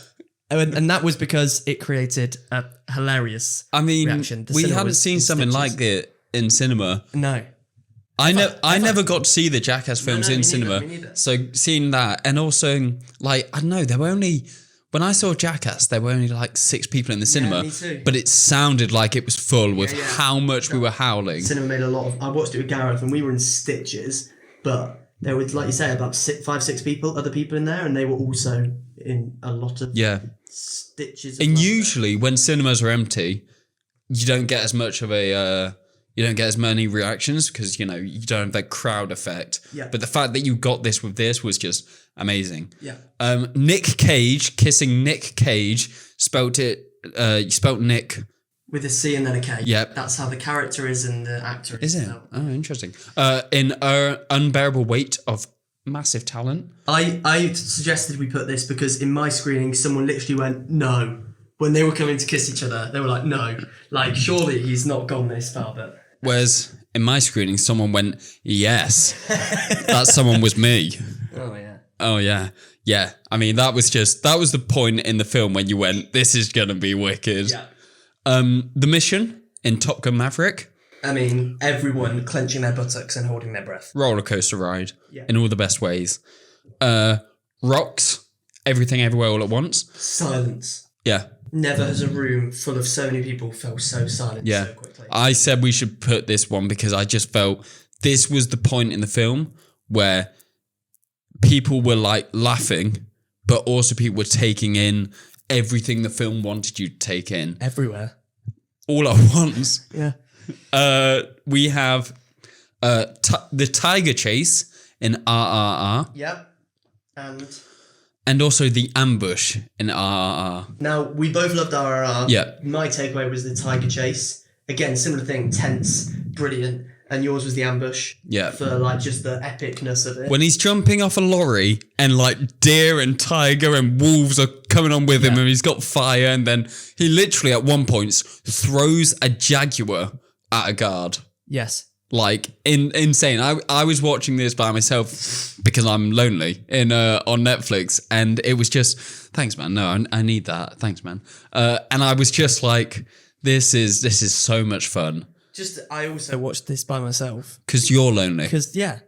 Speaker 1: And that was because it created a hilarious reaction.
Speaker 2: We hadn't seen something like it in cinema.
Speaker 1: No.
Speaker 2: I never got to see the Jackass films in cinema.
Speaker 1: Me neither.
Speaker 2: So seeing that, and also, like, I don't know, there were only... When I saw Jackass, there were only like 6 people in the cinema.
Speaker 1: Me too.
Speaker 2: But it sounded like it was full with how much we were howling.
Speaker 1: Cinema made a lot of... I watched it with Gareth and we were in stitches, but there was, like you say, about 5-6 other people in there, and they were also in a lot of stitches.
Speaker 2: And usually when cinemas are empty, you don't get as much of a... you don't get as many reactions because, you don't have that crowd effect.
Speaker 1: Yeah.
Speaker 2: But the fact that you got this with this was just amazing.
Speaker 1: Yeah.
Speaker 2: Nick Cage, kissing Nick Cage, spelt Nick.
Speaker 1: With a C and then a K.
Speaker 2: Yep.
Speaker 1: That's how the character is and the actor is.
Speaker 2: Is it? Oh, interesting. In Unbearable Weight of Massive Talent.
Speaker 1: I suggested we put this because in my screening, someone literally went, no. When they were coming to kiss each other, they were like, no. Like, surely he's not gone this far, but...
Speaker 2: Whereas in my screening, someone went, yes. That someone was me.
Speaker 1: Oh, yeah.
Speaker 2: Oh, yeah. Yeah. I mean, that was the point in the film when you went, this is going to be wicked.
Speaker 1: Yeah.
Speaker 2: The mission in Top Gun Maverick.
Speaker 1: I mean, everyone clenching their buttocks and holding their breath.
Speaker 2: Roller coaster ride.
Speaker 1: Yeah.
Speaker 2: In all the best ways. Rocks. Everything Everywhere All at Once.
Speaker 1: Silence.
Speaker 2: Yeah.
Speaker 1: Never has a room full of so many people felt so silent so quickly.
Speaker 2: I said we should put this one because I just felt this was the point in the film where people were like laughing, but also people were taking in everything the film wanted you to take in.
Speaker 1: Everywhere.
Speaker 2: All at once.
Speaker 1: Yeah.
Speaker 2: We have the tiger chase in RRR.
Speaker 1: Yep.
Speaker 2: And also the ambush in RRR.
Speaker 1: Now, we both loved RRR.
Speaker 2: Yeah.
Speaker 1: My takeaway was the tiger chase. Again, similar thing, tense, brilliant. And yours was the ambush.
Speaker 2: Yeah.
Speaker 1: For like just the epicness of it.
Speaker 2: When he's jumping off a lorry and like deer and tiger and wolves are coming on with him and he's got fire and then he literally at one point throws a jaguar at a guard.
Speaker 1: Yes.
Speaker 2: Like insane. I was watching this by myself because I'm lonely on Netflix and it was just, thanks man, no, I need that. Thanks man. And I was just like, this is so much fun.
Speaker 1: I also watched this by myself.
Speaker 2: Because you're lonely.
Speaker 1: Because, yeah.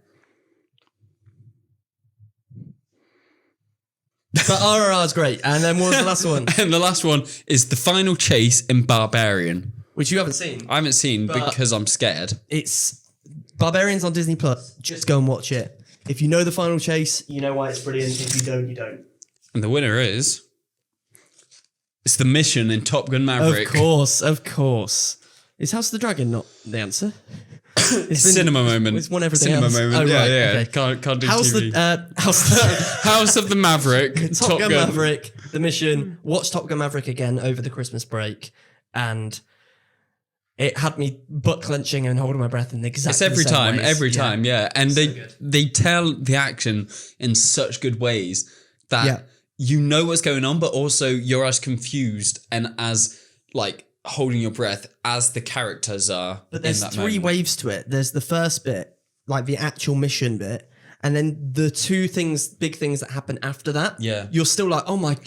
Speaker 1: But RRR is great. And then what was the last one?
Speaker 2: And the last one is the final chase in Barbarian.
Speaker 1: Which you haven't seen.
Speaker 2: I haven't seen because I'm scared.
Speaker 1: It's Barbarian's on Disney Plus. Just go and watch it. If you know the final chase, you know why it's brilliant. If you don't, you don't.
Speaker 2: And the winner is... It's the mission in Top Gun Maverick.
Speaker 1: Of course. Is House of the Dragon not the answer?
Speaker 2: It's cinema moment.
Speaker 1: It's one everything
Speaker 2: cinema
Speaker 1: else.
Speaker 2: moment.
Speaker 1: Oh,
Speaker 2: yeah,
Speaker 1: right,
Speaker 2: yeah.
Speaker 1: okay.
Speaker 2: Can't do
Speaker 1: House
Speaker 2: TV.
Speaker 1: House
Speaker 2: of the Maverick.
Speaker 1: Top Gun Maverick. The mission. Watch Top Gun Maverick again over the Christmas break, and it had me butt clenching and holding my breath in exactly
Speaker 2: It's every
Speaker 1: the same
Speaker 2: time,
Speaker 1: ways.
Speaker 2: every time, yeah. And
Speaker 1: So
Speaker 2: they tell the action in such good ways that you know what's going on, but also you're as confused and as like holding your breath as the characters are.
Speaker 1: But there's
Speaker 2: in that
Speaker 1: three
Speaker 2: moment.
Speaker 1: waves to it. There's the first bit, like the actual mission bit, and then the two big things that happen after that.
Speaker 2: Yeah.
Speaker 1: You're still like, oh my,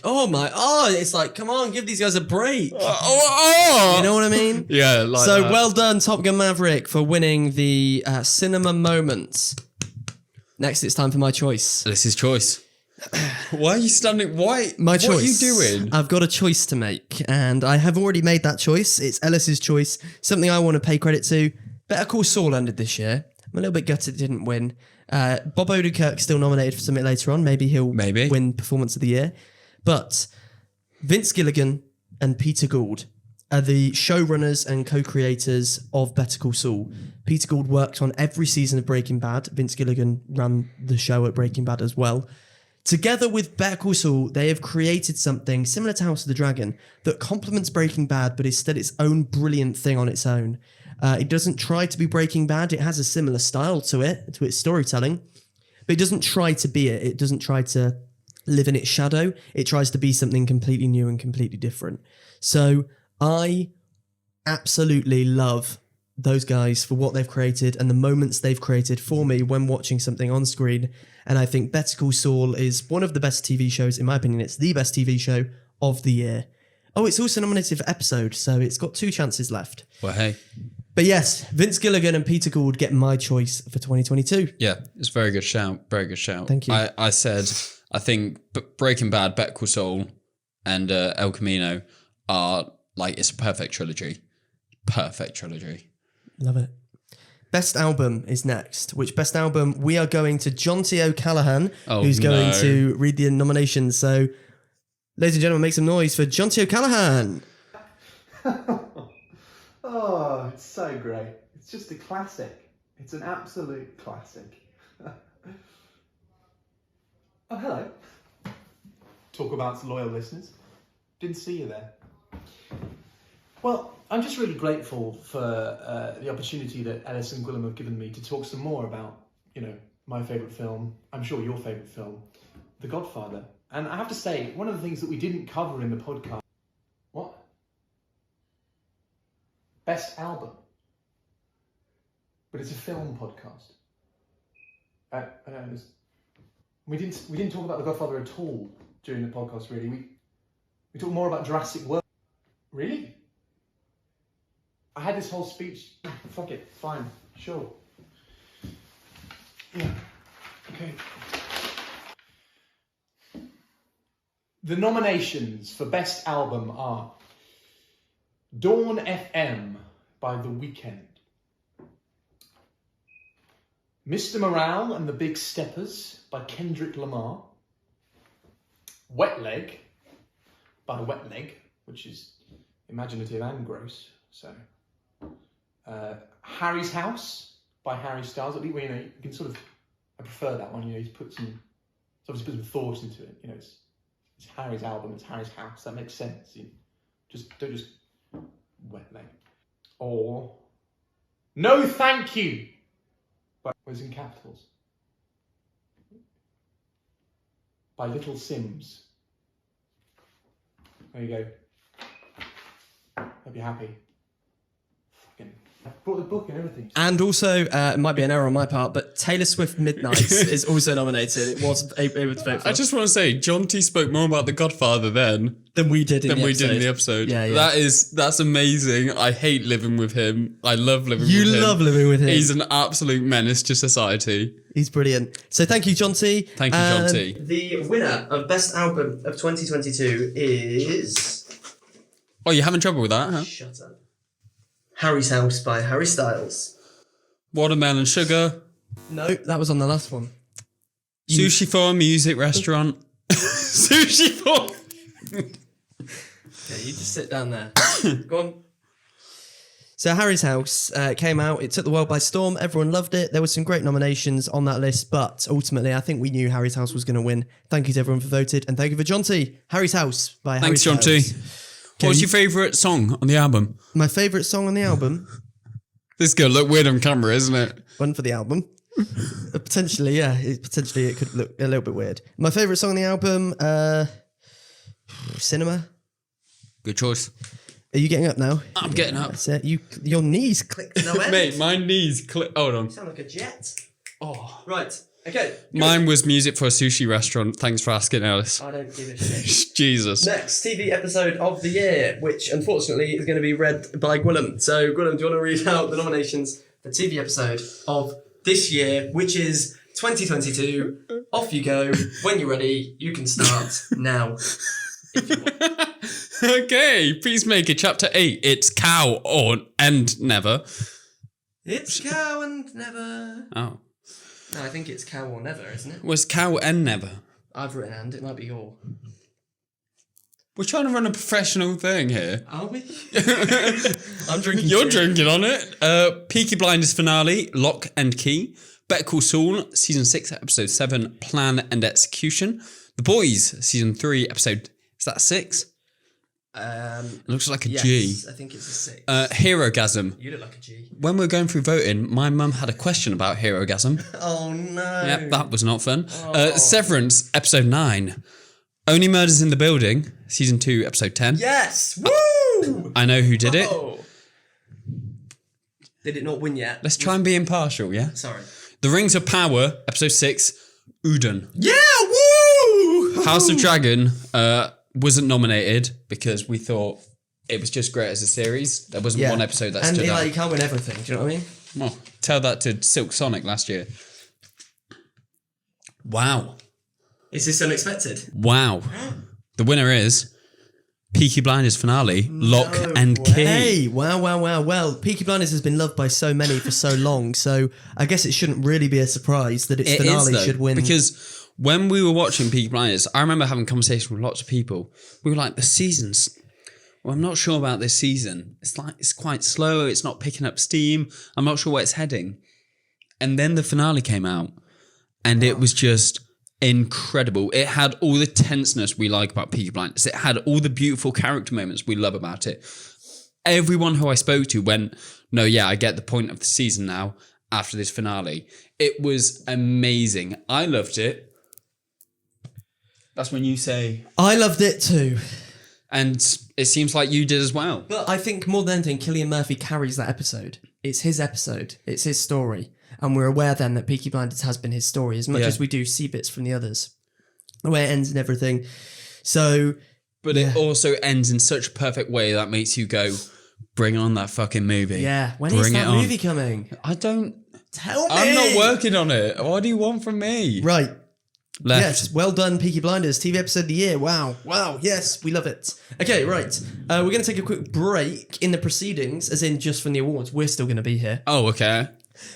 Speaker 1: it's like, come on, give these guys a break. You
Speaker 2: Oh!
Speaker 1: know what I mean?
Speaker 2: Yeah, like
Speaker 1: So
Speaker 2: that.
Speaker 1: well done, Top Gun Maverick, for winning the cinema moments. Next, it's time for my choice.
Speaker 2: This is choice. Why are you standing? Why?
Speaker 1: My choice.
Speaker 2: What are you doing?
Speaker 1: I've got a choice to make, and I have already made that choice. It's Ellis's choice. Something I want to pay credit to. Better Call Saul ended this year. I'm a little bit gutted it didn't win. Bob Odenkirk's still nominated for something later on. Maybe he'll win Performance of the Year. But Vince Gilligan and Peter Gould are the showrunners and co-creators of Better Call Saul. Peter Gould worked on every season of Breaking Bad. Vince Gilligan ran the show at Breaking Bad as well. Together with Better Call Saul, they have created something similar to House of the Dragon that complements Breaking Bad, but is still its own brilliant thing on its own. It doesn't try to be Breaking Bad. It has a similar style to its storytelling, but it doesn't try to be it. It doesn't try to live in its shadow. It tries to be something completely new and completely different. So I absolutely love those guys for what they've created and the moments they've created for me when watching something on screen. And I think Better Call Saul is one of the best TV shows, in my opinion. It's the best TV show of the year. Oh, it's also nominated for episode, so it's got 2 chances left.
Speaker 2: Well, hey.
Speaker 1: But yes, Vince Gilligan and Peter Gould get my choice for 2022.
Speaker 2: Yeah, it's a very good shout. Very good shout.
Speaker 1: Thank you.
Speaker 2: I said, I think Breaking Bad, Better Call Saul, and El Camino are like, it's a perfect trilogy. Perfect trilogy.
Speaker 1: Love it. Best album is next, which best album we are going to Jonty O'Callaghan, who's going to read the nominations. So, ladies and gentlemen, make some noise for Jonty O'Callaghan.
Speaker 5: Oh, it's so great. It's just a classic. It's an absolute classic. Oh, hello. Talkabout's loyal listeners. Didn't see you there. Well, I'm just really grateful for the opportunity that Ellis and Gwilym have given me to talk some more about, my favourite film, I'm sure your favourite film, The Godfather. And I have to say, one of the things that we didn't cover in the podcast... What? Best album. But it's a film podcast. We didn't talk about The Godfather at all during the podcast, really. We talked more about Jurassic World. Really? I had this whole speech. Fuck it, fine, sure. Yeah, okay. The nominations for Best Album are Dawn FM by The Weeknd, Mr. Morale and the Big Steppers by Kendrick Lamar, Wet Leg by Wet Leg, which is imaginative and gross, so... Harry's House by Harry Styles. You can sort of... I prefer that one, he's obviously put some thought into it, it's Harry's album, it's Harry's house, that makes sense. Don't just Wet Leg. Or No Thank You, but it was in capitals, by Little Sims. There you go. Hope you're happy. I brought the book and everything.
Speaker 1: And also, it might be an error on my part, but Taylor Swift Midnights is also nominated. It was able to vote for.
Speaker 2: I just want to say, Jonty spoke more about The Godfather then
Speaker 1: than we did in
Speaker 2: the episode.
Speaker 1: Yeah.
Speaker 2: That's amazing. I hate living with him. I love living with him.
Speaker 1: You love living with him.
Speaker 2: He's an absolute menace to society.
Speaker 1: He's brilliant. So thank you, Jonty.
Speaker 2: Thank you, Jonty.
Speaker 1: The winner of Best Album of 2022 is...
Speaker 2: Oh, you're having trouble with that, huh?
Speaker 1: Shut up. Harry's House by Harry Styles.
Speaker 2: Watermelon Sugar.
Speaker 1: No, that was on the last one.
Speaker 2: Sushi for a music restaurant. Sushi for...
Speaker 1: Okay, you just sit down there. Go on. So Harry's House came out. It took the world by storm. Everyone loved it. There were some great nominations on that list, but ultimately I think we knew Harry's House was going to win. Thank you to everyone for voted, and thank you for Jonty. Harry's House by Harry Styles.
Speaker 2: Thanks, Jonty. What was your favourite song on the album?
Speaker 1: My favourite song on the album?
Speaker 2: This is going to look weird on camera, isn't it?
Speaker 1: One for the album. Potentially, yeah. Potentially it could look a little bit weird. My favourite song on the album? Cinema.
Speaker 2: Good choice.
Speaker 1: Are you getting up now?
Speaker 2: I'm getting up.
Speaker 1: That's it. Your knees clicked no end.
Speaker 2: Mate, my knees clicked. Hold on.
Speaker 1: You sound like a jet.
Speaker 2: Oh.
Speaker 1: Right. Okay.
Speaker 2: Mine was music for a sushi restaurant. Thanks for asking, Ellis.
Speaker 1: I don't give a shit.
Speaker 2: Jesus.
Speaker 1: Next TV episode of the year, which unfortunately is going to be read by Gwilym. So, Gwilym, do you want to read out the nominations for TV episode of this year, which is 2022? Off you go. When you're ready, you can start now. If you want.
Speaker 2: Okay, Peacemaker Chapter 8. It's Cow and Never.
Speaker 1: It's Cow and Never.
Speaker 2: Oh.
Speaker 1: No, I think it's Cow or Never, isn't it?
Speaker 2: Was Cow and Never?
Speaker 1: I've written and, it might be your.
Speaker 2: We're trying to run a professional thing here.
Speaker 1: Are we? I'm drinking.
Speaker 2: You're drinking on it. Peaky Blinders finale, Lock and Key. Better Call Saul, Season 6, Episode 7, Plan and Execution. The Boys, Season 3, Episode... Is that 6? It looks like a G.
Speaker 1: I think it's a 6.
Speaker 2: Herogasm.
Speaker 1: You look like a G.
Speaker 2: When we were going through voting, my mum had a question about Herogasm.
Speaker 1: Oh no.
Speaker 2: Yep, that was not fun. Severance, Episode 9. Only Murders in the Building, Season 2, Episode 10.
Speaker 1: Yes! Woo!
Speaker 2: I Know Who Did It.
Speaker 1: Did it not win yet?
Speaker 2: Let's try and be impartial, yeah?
Speaker 1: Sorry.
Speaker 2: The Rings of Power, Episode 6, Udon.
Speaker 1: Yeah! Woo!
Speaker 2: House of Dragon wasn't nominated because we thought it was just great as a series. There wasn't one episode that stood out.
Speaker 1: And you can't win everything, do you know what I mean?
Speaker 2: Well, tell that to Silk Sonic last year. Wow.
Speaker 1: Is this unexpected?
Speaker 2: Wow. The winner is Peaky Blinders finale, Lock and Key.
Speaker 1: Hey, wow. Well, Peaky Blinders has been loved by so many for so long, so I guess it shouldn't really be a surprise that its finale should win.
Speaker 2: Because when we were watching Peaky Blinders, I remember having conversations with lots of people. We were like, the seasons, well, I'm not sure about this season. It's quite slow. It's not picking up steam. I'm not sure where it's heading. And then the finale came out, and it was just incredible. It had all the tenseness we like about Peaky Blinders. It had all the beautiful character moments we love about it. Everyone who I spoke to went, no, yeah, I get the point of the season now after this finale. It was amazing. I loved it. That's when you say...
Speaker 1: I loved it too.
Speaker 2: And it seems like you did as well.
Speaker 1: But I think more than anything, Cillian Murphy carries that episode. It's his episode. It's his story. And we're aware then that Peaky Blinders has been his story as much as we do see bits from the others. The way it ends and everything. So...
Speaker 2: But it also ends in such a perfect way that makes you go, bring on that fucking movie.
Speaker 1: Yeah. When is that movie coming?
Speaker 2: I don't...
Speaker 1: Tell me!
Speaker 2: I'm not working on it. What do you want from me?
Speaker 1: Right.
Speaker 2: Left.
Speaker 1: Yes, well done, Peaky Blinders. TV episode of the year. Wow. Yes, we love it. Okay, right. We're going to take a quick break in the proceedings, as in just from the awards. We're still going to be here.
Speaker 2: Oh, okay.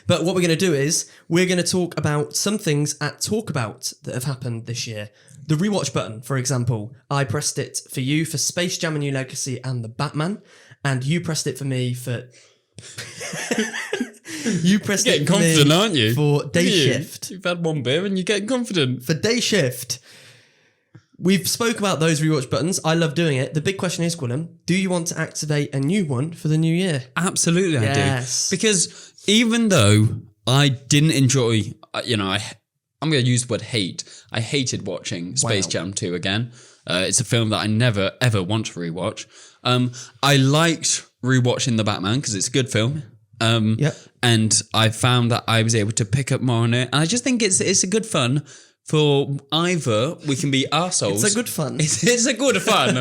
Speaker 1: But what we're going to do is, we're going to talk about some things at Talkabout that have happened this year. The rewatch button, for example. I pressed it for you for Space Jam: A New Legacy and The Batman, and you pressed it for me for... You pressed
Speaker 2: You're getting
Speaker 1: it for
Speaker 2: confident,
Speaker 1: me
Speaker 2: aren't you?
Speaker 1: for Day Shift.
Speaker 2: You've had one beer and you're getting confident.
Speaker 1: For Day Shift. We've spoke about those rewatch buttons. I love doing it. The big question is, Gwilym, do you want to activate a new one for the new year?
Speaker 2: Absolutely, I do. Because even though I didn't enjoy, I'm going to use the word hate. I hated watching Space Jam 2 again. It's a film that I never, ever want to rewatch. I liked rewatching The Batman because it's a good film. And I found that I was able to pick up more on it. And I just think it's a good fun for either we can be arseholes.
Speaker 1: It's a good fun.
Speaker 2: It's a good fun.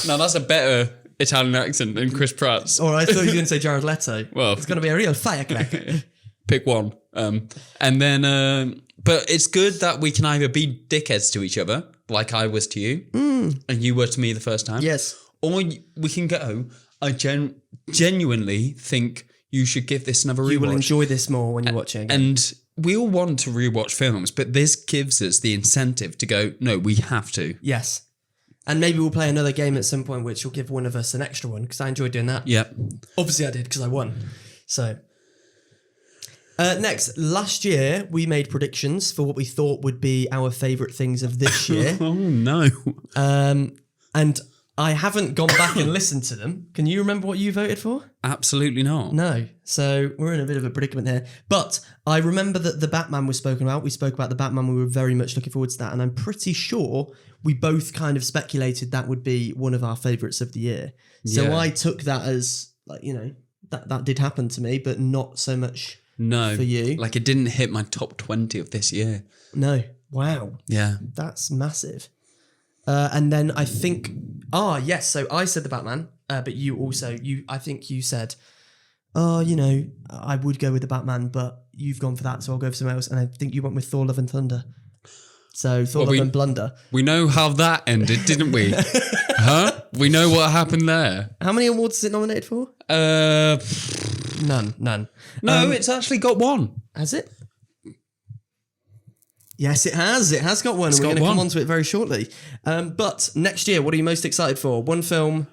Speaker 2: Now that's a better Italian accent than Chris Pratt's.
Speaker 1: Or I thought you were going to say Jared Leto.
Speaker 2: Well,
Speaker 1: it's going to be a real firecracker.
Speaker 2: Pick one. And then, but it's good that we can either be dickheads to each other, like I was to you, and you were to me the first time.
Speaker 1: Yes.
Speaker 2: Or we can go, I genuinely think you should give this another rewatch.
Speaker 1: You will enjoy this more when you're watching.
Speaker 2: And we all want to rewatch films, but this gives us the incentive to go, no, we have to.
Speaker 1: Yes. And maybe we'll play another game at some point, which will give one of us an extra one, because I enjoyed doing that.
Speaker 2: Yep.
Speaker 1: Obviously I did, because I won. So... next, last year we made predictions for what we thought would be our favourite things of this year.
Speaker 2: Oh no.
Speaker 1: And I haven't gone back and listened to them. Can you remember what you voted for?
Speaker 2: Absolutely not.
Speaker 1: No. So we're in a bit of a predicament here. But I remember that the Batman was spoken about. We spoke about the Batman. We were very much looking forward to that. And I'm pretty sure we both kind of speculated that would be one of our favourites of the year. So
Speaker 2: Yeah.
Speaker 1: I took that as, that did happen to me, but not so much...
Speaker 2: No.
Speaker 1: For you.
Speaker 2: Like it didn't hit my top 20 of this year.
Speaker 1: No. Wow.
Speaker 2: Yeah.
Speaker 1: That's massive. And then I think... yes. So I said the Batman, but you also... I think you said, I would go with the Batman, but you've gone for that, so I'll go for something else. And I think you went with Thor, Love and Thunder. So Thor, Love and Blunder.
Speaker 2: We know how that ended, didn't we? Huh? We know what happened there.
Speaker 1: How many awards is it nominated for? None.
Speaker 2: No, it's actually got one.
Speaker 1: Has it? Yes, it has. It has got one. And we're going to come on to it very shortly. But next year, what are you most excited for? One film.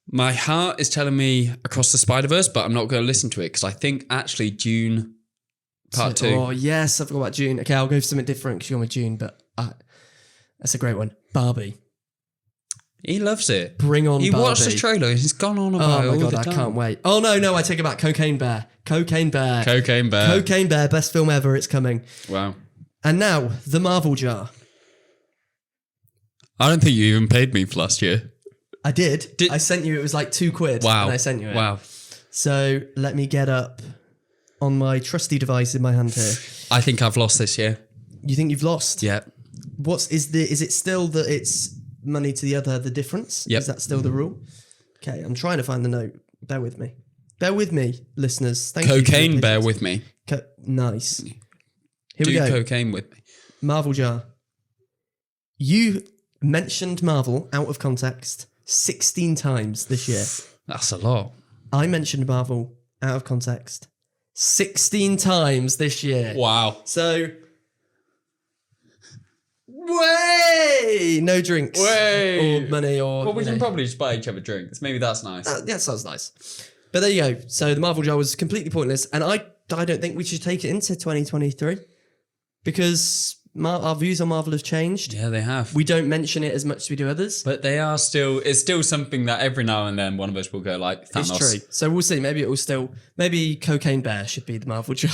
Speaker 2: My heart is telling me Across the Spider-Verse, but I'm not going to listen to it because I think actually Dune Part 2.
Speaker 1: Oh, yes. I forgot about Dune. Okay, I'll go for something different because you're with Dune, but that's a great one. Barbie.
Speaker 2: He loves it.
Speaker 1: Bring on Barbie.
Speaker 2: He watched the trailer. He's gone on about it all the time.
Speaker 1: I can't wait. Oh, no, I take it back. Cocaine Bear.
Speaker 2: Cocaine Bear.
Speaker 1: Cocaine Bear, best film ever. It's coming.
Speaker 2: Wow.
Speaker 1: And now, The Marvel Jar.
Speaker 2: I don't think you even paid me for last year.
Speaker 1: I did. I sent you, it was like £2.
Speaker 2: Wow.
Speaker 1: And I sent you it.
Speaker 2: Wow.
Speaker 1: So let me get up on my trusty device in my hand here.
Speaker 2: I think I've lost this year.
Speaker 1: You think you've lost?
Speaker 2: Yeah.
Speaker 1: Is it still that it's money to the other, the difference?
Speaker 2: Yep.
Speaker 1: Is that still the rule? Okay, I'm trying to find the note. Bear with me. Bear with me, listeners. Thank you.
Speaker 2: Cocaine Bear with me.
Speaker 1: Nice. Here we
Speaker 2: Do
Speaker 1: go.
Speaker 2: cocaine with me.
Speaker 1: Marvel Jar. You mentioned Marvel out of context 16 times this year.
Speaker 2: That's a lot.
Speaker 1: I mentioned Marvel out of context 16 times this year.
Speaker 2: Wow.
Speaker 1: So... Way! No drinks.
Speaker 2: Way!
Speaker 1: Or money or...
Speaker 2: Well, we
Speaker 1: you
Speaker 2: can
Speaker 1: know.
Speaker 2: probably just buy each other drinks. Maybe that's nice.
Speaker 1: Yeah, sounds nice. But there you go. So the Marvel jar was completely pointless. And I don't think we should take it into 2023. Because our views on Marvel have changed.
Speaker 2: Yeah, they have.
Speaker 1: We don't mention it as much as we do others.
Speaker 2: But they are still... It's still something that every now and then one of us will go like, Thanos.
Speaker 1: It's true. So we'll see. Maybe it will still... Maybe Cocaine Bear should be the Marvel jar.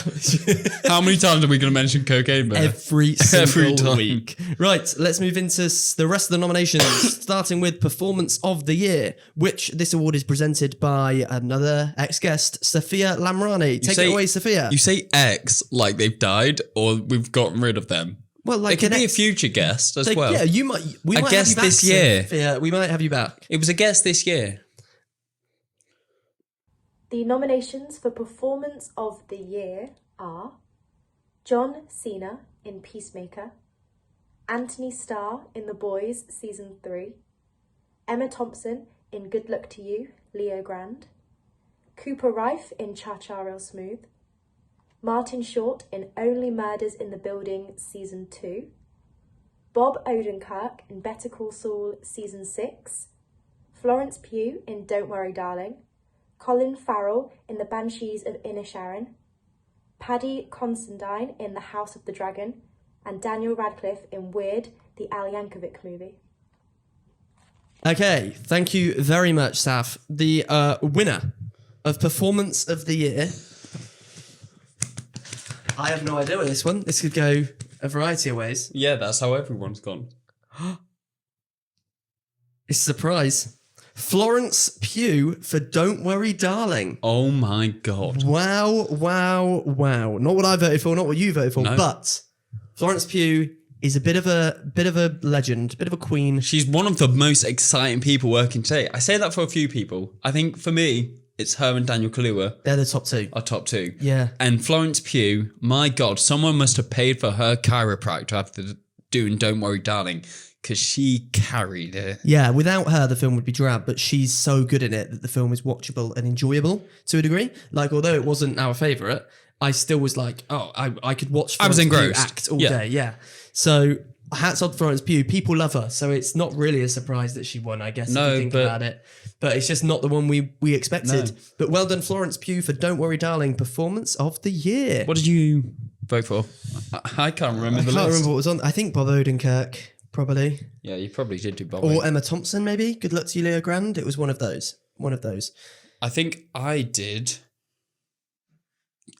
Speaker 2: How many times are we going to mention Cocaine Bear?
Speaker 1: Every single
Speaker 2: time.
Speaker 1: week. Right, let's move into the rest of the nominations, starting with Performance of the Year, which this award is presented by another ex-guest, Safia Lamrani. Take it away, Safia.
Speaker 2: You say ex like they've died or we've gotten rid of them.
Speaker 1: Well, like
Speaker 2: it could be a future guest as well.
Speaker 1: Yeah, you might. We might
Speaker 2: guest
Speaker 1: have you back
Speaker 2: this year.
Speaker 1: Safia. We might have you back.
Speaker 2: It was a guest this year.
Speaker 6: The nominations for Performance of the Year are John Cena in Peacemaker, Anthony Starr in The Boys Season 3, Emma Thompson in Good Luck to You, Leo Grand, Cooper Rife in Cha Cha Real Smooth, Martin Short in Only Murders in the Building Season 2, Bob Odenkirk in Better Call Saul Season 6, Florence Pugh in Don't Worry Darling, Colin Farrell in The Banshees of Inisharan, Paddy Considine in The House of the Dragon, and Daniel Radcliffe in Weird, the Al Yankovic movie.
Speaker 1: Okay, thank you very much, Saf. The winner of Performance of the Year. I have no idea with this one. This could go a variety of ways.
Speaker 2: Yeah, that's how everyone's gone.
Speaker 1: It's a surprise. Florence Pugh for Don't Worry Darling.
Speaker 2: Oh my God.
Speaker 1: Wow. Not what I voted for, not what you voted for,
Speaker 2: No.
Speaker 1: but Florence Pugh is a bit of a legend, bit of a queen.
Speaker 2: She's one of the most exciting people working today. I say that for a few people. I think for me, it's her and Daniel Kaluuya
Speaker 1: They're the top two.
Speaker 2: are top two.
Speaker 1: Yeah.
Speaker 2: And Florence Pugh, my God, someone must have paid for her chiropractor after doing Don't Worry Darling, because she carried it.
Speaker 1: Yeah, without her, the film would be drab, but she's so good in it that the film is watchable and enjoyable to a degree. Like, although it wasn't our favourite, I still was like, oh, I could watch
Speaker 2: I was
Speaker 1: Florence Pugh
Speaker 2: engrossed.
Speaker 1: act all
Speaker 2: Yeah.
Speaker 1: day. Yeah. So hats off to Florence Pugh. People love her, so it's not really a surprise that she won, I guess,
Speaker 2: No,
Speaker 1: if you think
Speaker 2: but-
Speaker 1: about it. But it's just not the one we expected.
Speaker 2: No.
Speaker 1: But well done, Florence Pugh, for Don't Worry Darling, Performance of the Year.
Speaker 2: What did you vote for? I can't remember
Speaker 1: I
Speaker 2: the
Speaker 1: can't
Speaker 2: list.
Speaker 1: remember what was on. I think Bob Odenkirk, probably.
Speaker 2: Yeah, you probably did do Bob.
Speaker 1: Or Emma Thompson, maybe. Good Luck to You, Leo Grand. It was one of those.
Speaker 2: I think I did.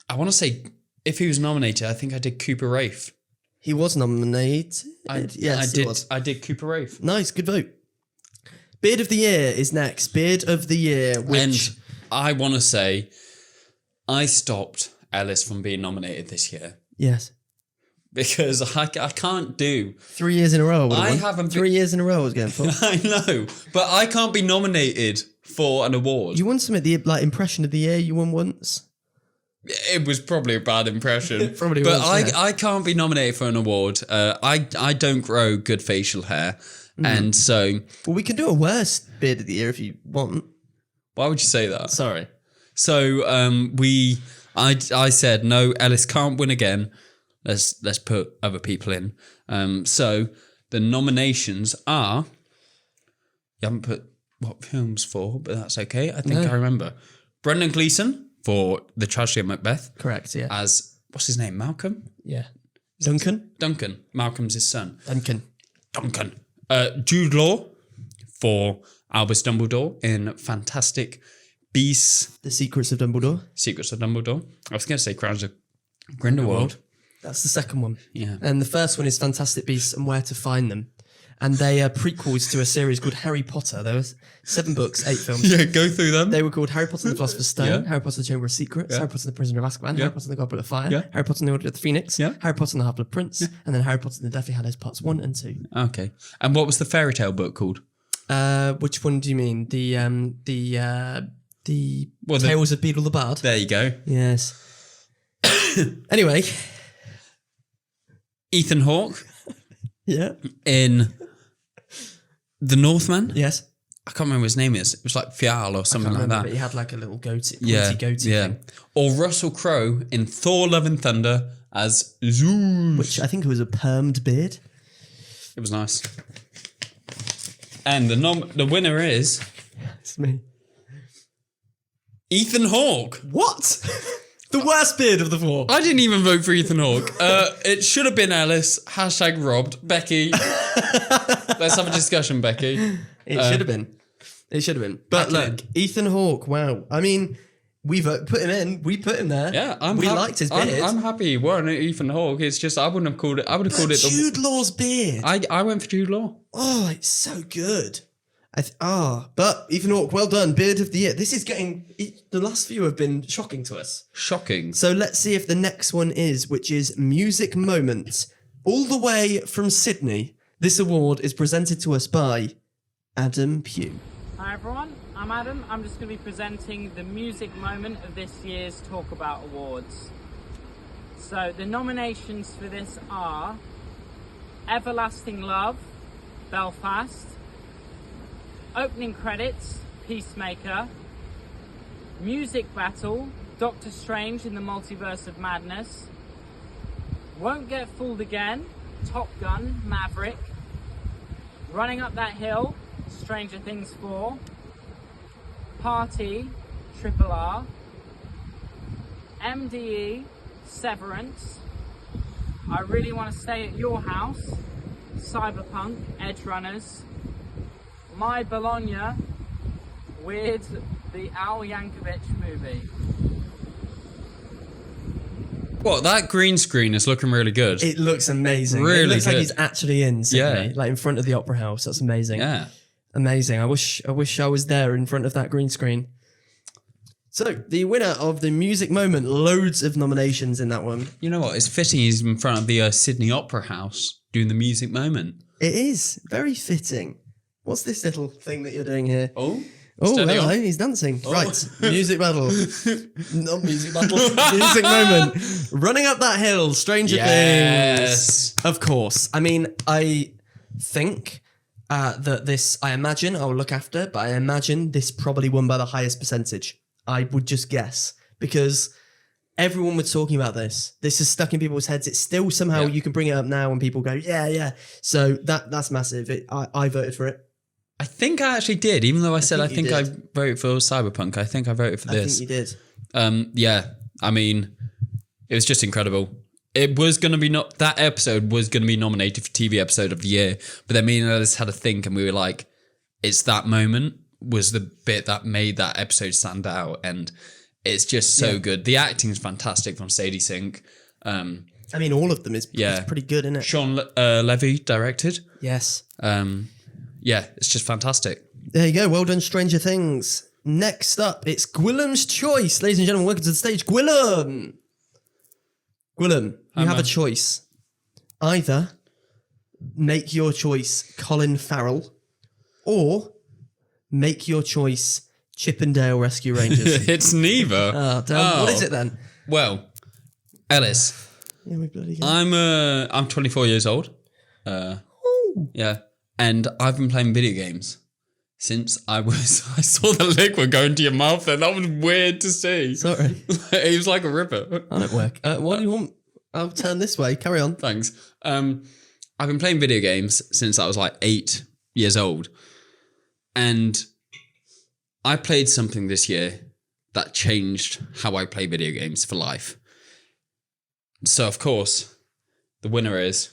Speaker 2: I want to say, if he was nominated, I think I did Cooper Rafe.
Speaker 1: He was nominated. Yes, he
Speaker 2: I
Speaker 1: was.
Speaker 2: did Cooper Rafe.
Speaker 1: Nice, good vote. Beard of the Year is next. Beard of the Year, which...
Speaker 2: And I want to say, I stopped Ellis from being nominated this year
Speaker 1: Yes.
Speaker 2: because I can't do.
Speaker 1: 3 years in a row.
Speaker 2: I haven't
Speaker 1: 3 years in a row I was going for.
Speaker 2: I know, but I can't be nominated for an award.
Speaker 1: You won some at the impression of the year you won once.
Speaker 2: It was probably a bad impression.
Speaker 1: Probably
Speaker 2: but
Speaker 1: was, yeah.
Speaker 2: I can't be nominated for an award. I don't grow good facial hair. And so,
Speaker 1: Well, we can do a worst Beard of the Year if you want.
Speaker 2: why would you say that?
Speaker 1: Sorry.
Speaker 2: So I said no, Ellis can't win again. Let's put other people in. So the nominations are. You haven't put what films for, but that's okay. I think
Speaker 1: No.
Speaker 2: I remember. Brendan Gleeson for The Tragedy of Macbeth
Speaker 1: Correct, yeah.
Speaker 2: as what's his name? Malcolm?
Speaker 1: Yeah. Duncan?
Speaker 2: Duncan. Malcolm's his son.
Speaker 1: Duncan.
Speaker 2: Jude Law for Albus Dumbledore in Fantastic Beasts,
Speaker 1: The Secrets of Dumbledore.
Speaker 2: Secrets of Dumbledore. I was going to say Crimes of Grindelwald.
Speaker 1: That's the second one.
Speaker 2: Yeah.
Speaker 1: And the first one is Fantastic Beasts and Where to Find Them. And they are prequels to a series called Harry Potter. There was 7 books, 8 films.
Speaker 2: Yeah, go through them.
Speaker 1: They were called Harry Potter and the Philosopher's Stone,
Speaker 2: Yeah.
Speaker 1: Harry Potter and the Chamber of Secrets, Harry Potter and the Prisoner of Azkaban, Harry Potter and the Goblet of Fire,
Speaker 2: Yeah.
Speaker 1: Harry Potter and the Order of the Phoenix,
Speaker 2: Yeah.
Speaker 1: Harry Potter and the Half-Blood Prince, and then Harry Potter and the Deathly Hallows Parts 1 and 2.
Speaker 2: Okay. And what was the fairy tale book called?
Speaker 1: Which one do you mean? The
Speaker 2: Well, the-
Speaker 1: Tales of Beedle the Bard?
Speaker 2: There you go.
Speaker 1: Yes. Anyway,
Speaker 2: Ethan Hawke
Speaker 1: yeah.
Speaker 2: in The Northman.
Speaker 1: Yes.
Speaker 2: I can't remember what his name is. It was like Fial or something like
Speaker 1: But
Speaker 2: that.
Speaker 1: he had like a little goatee,
Speaker 2: Yeah.
Speaker 1: goatee
Speaker 2: Yeah.
Speaker 1: thing,
Speaker 2: Or Russell Crowe in Thor Love and Thunder as Zeus.
Speaker 1: which I think was a permed beard.
Speaker 2: It was nice. And the winner is
Speaker 1: It's me.
Speaker 2: Ethan Hawke.
Speaker 1: What? The worst beard of the four.
Speaker 2: I didn't even vote for Ethan Hawke. It should have been Ellis. # robbed. Becky. Let's have a discussion, Becky.
Speaker 1: It should have been. It should have been. But look, Ethan Hawke, wow. I mean, we put him in. We put him there.
Speaker 2: Yeah,
Speaker 1: we liked his beard.
Speaker 2: I'm happy he won Ethan Hawke. It's just I wouldn't have called it. I would have called it
Speaker 1: Jude Law's beard.
Speaker 2: I went for Jude Law.
Speaker 1: Oh, it's so good. But Ethan Hawke, well done. Beard of the year. This is the last few have been shocking to us.
Speaker 2: Shocking.
Speaker 1: So let's see if the next one is, which is Music Moment. All the way from Sydney, this award is presented to us by Adam Pugh.
Speaker 7: Hi everyone, I'm Adam. I'm just going to be presenting the music moment of this year's Talkabout Awards. So the nominations for this are Everlasting Love, Belfast, Opening Credits, Peacemaker, Music Battle, Doctor Strange in the Multiverse of Madness, Won't Get Fooled Again, Top Gun, Maverick, Running Up That Hill, Stranger Things 4, Party, Triple R, MDE, Severance, I Really Want to Stay at Your House, Cyberpunk, Edge Runners, My Bologna, Weird, the Al Yankovic movie.
Speaker 2: What, that green screen is looking really good.
Speaker 1: It looks amazing.
Speaker 2: Really
Speaker 1: it looks like
Speaker 2: good.
Speaker 1: he's actually in Sydney,
Speaker 2: Yeah.
Speaker 1: like in front of the Opera House. That's amazing.
Speaker 2: Yeah.
Speaker 1: Amazing. I wish I was there in front of that green screen. So, the winner of the music moment, loads of nominations in that one.
Speaker 2: You know what? It's fitting he's in front of the Sydney Opera House doing the music moment.
Speaker 1: It is very fitting. What's this little thing that you're doing here?
Speaker 2: Oh,
Speaker 1: Oh,
Speaker 2: steady
Speaker 1: hello,
Speaker 2: on.
Speaker 1: he's dancing. Right, music battle. Not music battle, music moment. Running Up That Hill, Stranger
Speaker 2: Yes.
Speaker 1: Things. Of course. I mean, I think that this, I imagine, I'll look after, but I imagine this probably won by the highest percentage. I would just guess. Because everyone was talking about this. This is stuck in people's heads. It's still somehow, you can bring it up now and people go, yeah. So that's massive. I voted for it.
Speaker 2: I think I actually did, even though I said I
Speaker 1: think
Speaker 2: think
Speaker 1: you
Speaker 2: I voted for Cyberpunk. I think I voted for
Speaker 1: I
Speaker 2: this.
Speaker 1: think you did.
Speaker 2: Yeah, I mean, it was just incredible. It was going to be that episode was going to be nominated for TV episode of the year, but then me and Ellis had a think and we were like, it's that moment was the bit that made that episode stand out, and it's just so good. The acting is fantastic from Sadie Sink.
Speaker 1: I mean, all of them is pretty good, isn't it?
Speaker 2: Sean Levy directed.
Speaker 1: Yes.
Speaker 2: Yeah, it's just fantastic.
Speaker 1: There you go. Well done, Stranger Things. Next up, it's Gwilym's choice. Ladies and gentlemen, welcome to the stage. Gwilym, you have a choice. Either make your choice Colin Farrell or make your choice Chippendale Rescue Rangers.
Speaker 2: It's neither.
Speaker 1: Oh, damn. What is it then?
Speaker 2: Well, Ellis,
Speaker 1: Yeah, we bloody go.
Speaker 2: I'm 24 years old. Yeah. And I've been playing video games since I saw the liquid go into your mouth there. That was weird to see.
Speaker 1: Sorry.
Speaker 2: It was like a ripper.
Speaker 1: I don't work. What do you want? I'll turn this way. Carry on.
Speaker 2: Thanks. I've been playing video games since I was like 8 years old. And I played something this year that changed how I play video games for life. So, of course, the winner is...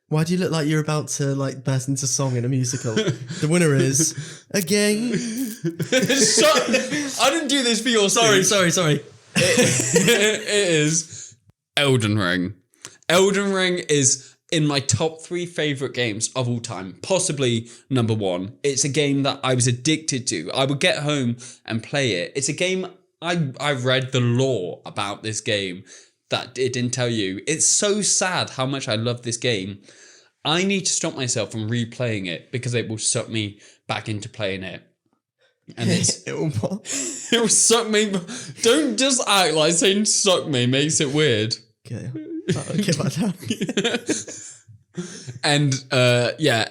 Speaker 1: Why do you look like you're about to burst into song in a musical? The winner is again.
Speaker 2: I didn't do this for your
Speaker 1: Sorry.
Speaker 2: It is Elden Ring. Elden Ring is in my top 3 favourite games of all time, possibly number 1. It's a game that I was addicted to. I would get home and play it. It's a game, I read the lore about this game that it didn't tell you. It's so sad how much I love this game. I need to stop myself from replaying it because it will suck me back into playing it. And it will suck me. Don't just act like saying suck me makes it weird.
Speaker 1: Okay. I'll get back down.
Speaker 2: And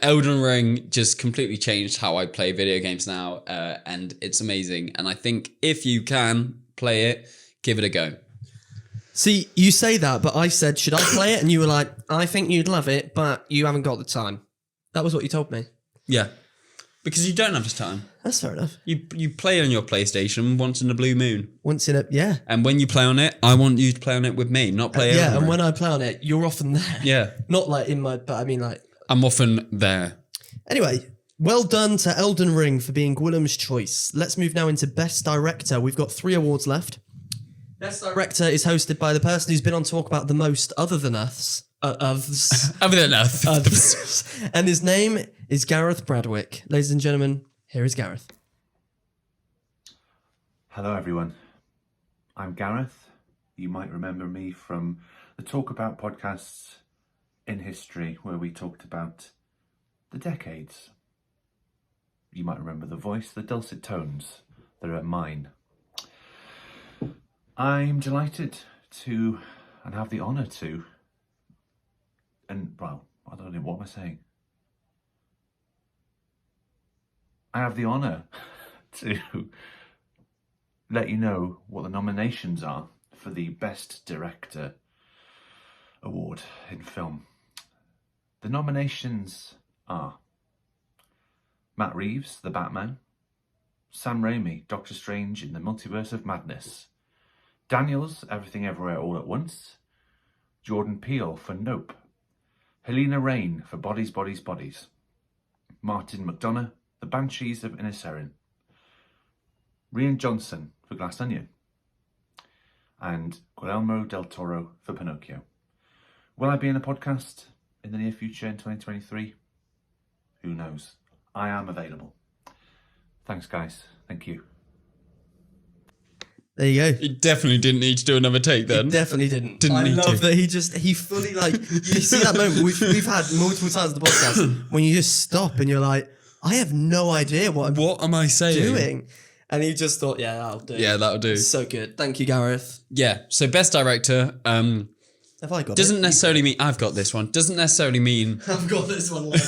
Speaker 2: Elden Ring just completely changed how I play video games now. And it's amazing. And I think if you can play it, give it a go.
Speaker 1: See, you say that, but I said, should I play it? And you were like, I think you'd love it, but you haven't got the time. That was what you told me.
Speaker 2: Yeah. Because you don't have the time.
Speaker 1: That's fair enough.
Speaker 2: You play on your PlayStation once in a blue moon.
Speaker 1: Once in a, yeah.
Speaker 2: And when you play on it, I want you to play on it with me, not play
Speaker 1: Yeah,
Speaker 2: over
Speaker 1: and
Speaker 2: it.
Speaker 1: when I play on it, you're often there.
Speaker 2: Yeah.
Speaker 1: Not like in my, but I mean like...
Speaker 2: I'm often there.
Speaker 1: Anyway, well done to Elden Ring for being Gwilym's choice. Let's move now into Best Director. We've got 3 awards left. Best Director is hosted by the person who's been on Talkabout the most, other than us.
Speaker 2: Other than us.
Speaker 1: Others. And his name is Gareth Bradwick. Ladies and gentlemen, here is Gareth.
Speaker 8: Hello everyone, I'm Gareth. You might remember me from the Talkabout podcasts in history where we talked about the decades. You might remember the voice, the dulcet tones that are mine. I'm delighted to, and have the honour to, and well, I don't know, what am I saying? I have the honour to let you know what the nominations are for the Best Director Award in film. The nominations are Matt Reeves, The Batman; Sam Raimi, Doctor Strange in the Multiverse of Madness; Daniels, Everything Everywhere All at Once; Jordan Peele for Nope; Helena Rain for Bodies, Bodies, Bodies; Martin McDonagh, The Banshees of Inisherin; Rian Johnson for Glass Onion; and Guillermo del Toro for Pinocchio. Will I be in a podcast in the near future in 2023? Who knows? I am available. Thanks, guys. Thank you.
Speaker 1: There you go.
Speaker 2: You definitely didn't need to do another take then.
Speaker 1: Definitely didn't.
Speaker 2: Didn't
Speaker 1: I
Speaker 2: need
Speaker 1: love
Speaker 2: to.
Speaker 1: that he fully like, you see that moment we've had multiple times in the podcast when you just stop and you're like, I have no idea what
Speaker 2: What am I saying?
Speaker 1: doing. And he just thought, yeah, that'll do.
Speaker 2: Yeah, that'll do.
Speaker 1: So good. Thank you, Gareth.
Speaker 2: Yeah, so Best Director
Speaker 1: Have I got
Speaker 2: doesn't
Speaker 1: it?
Speaker 2: necessarily mean... I've got this one. Doesn't necessarily mean...
Speaker 1: I've got this one, laddie.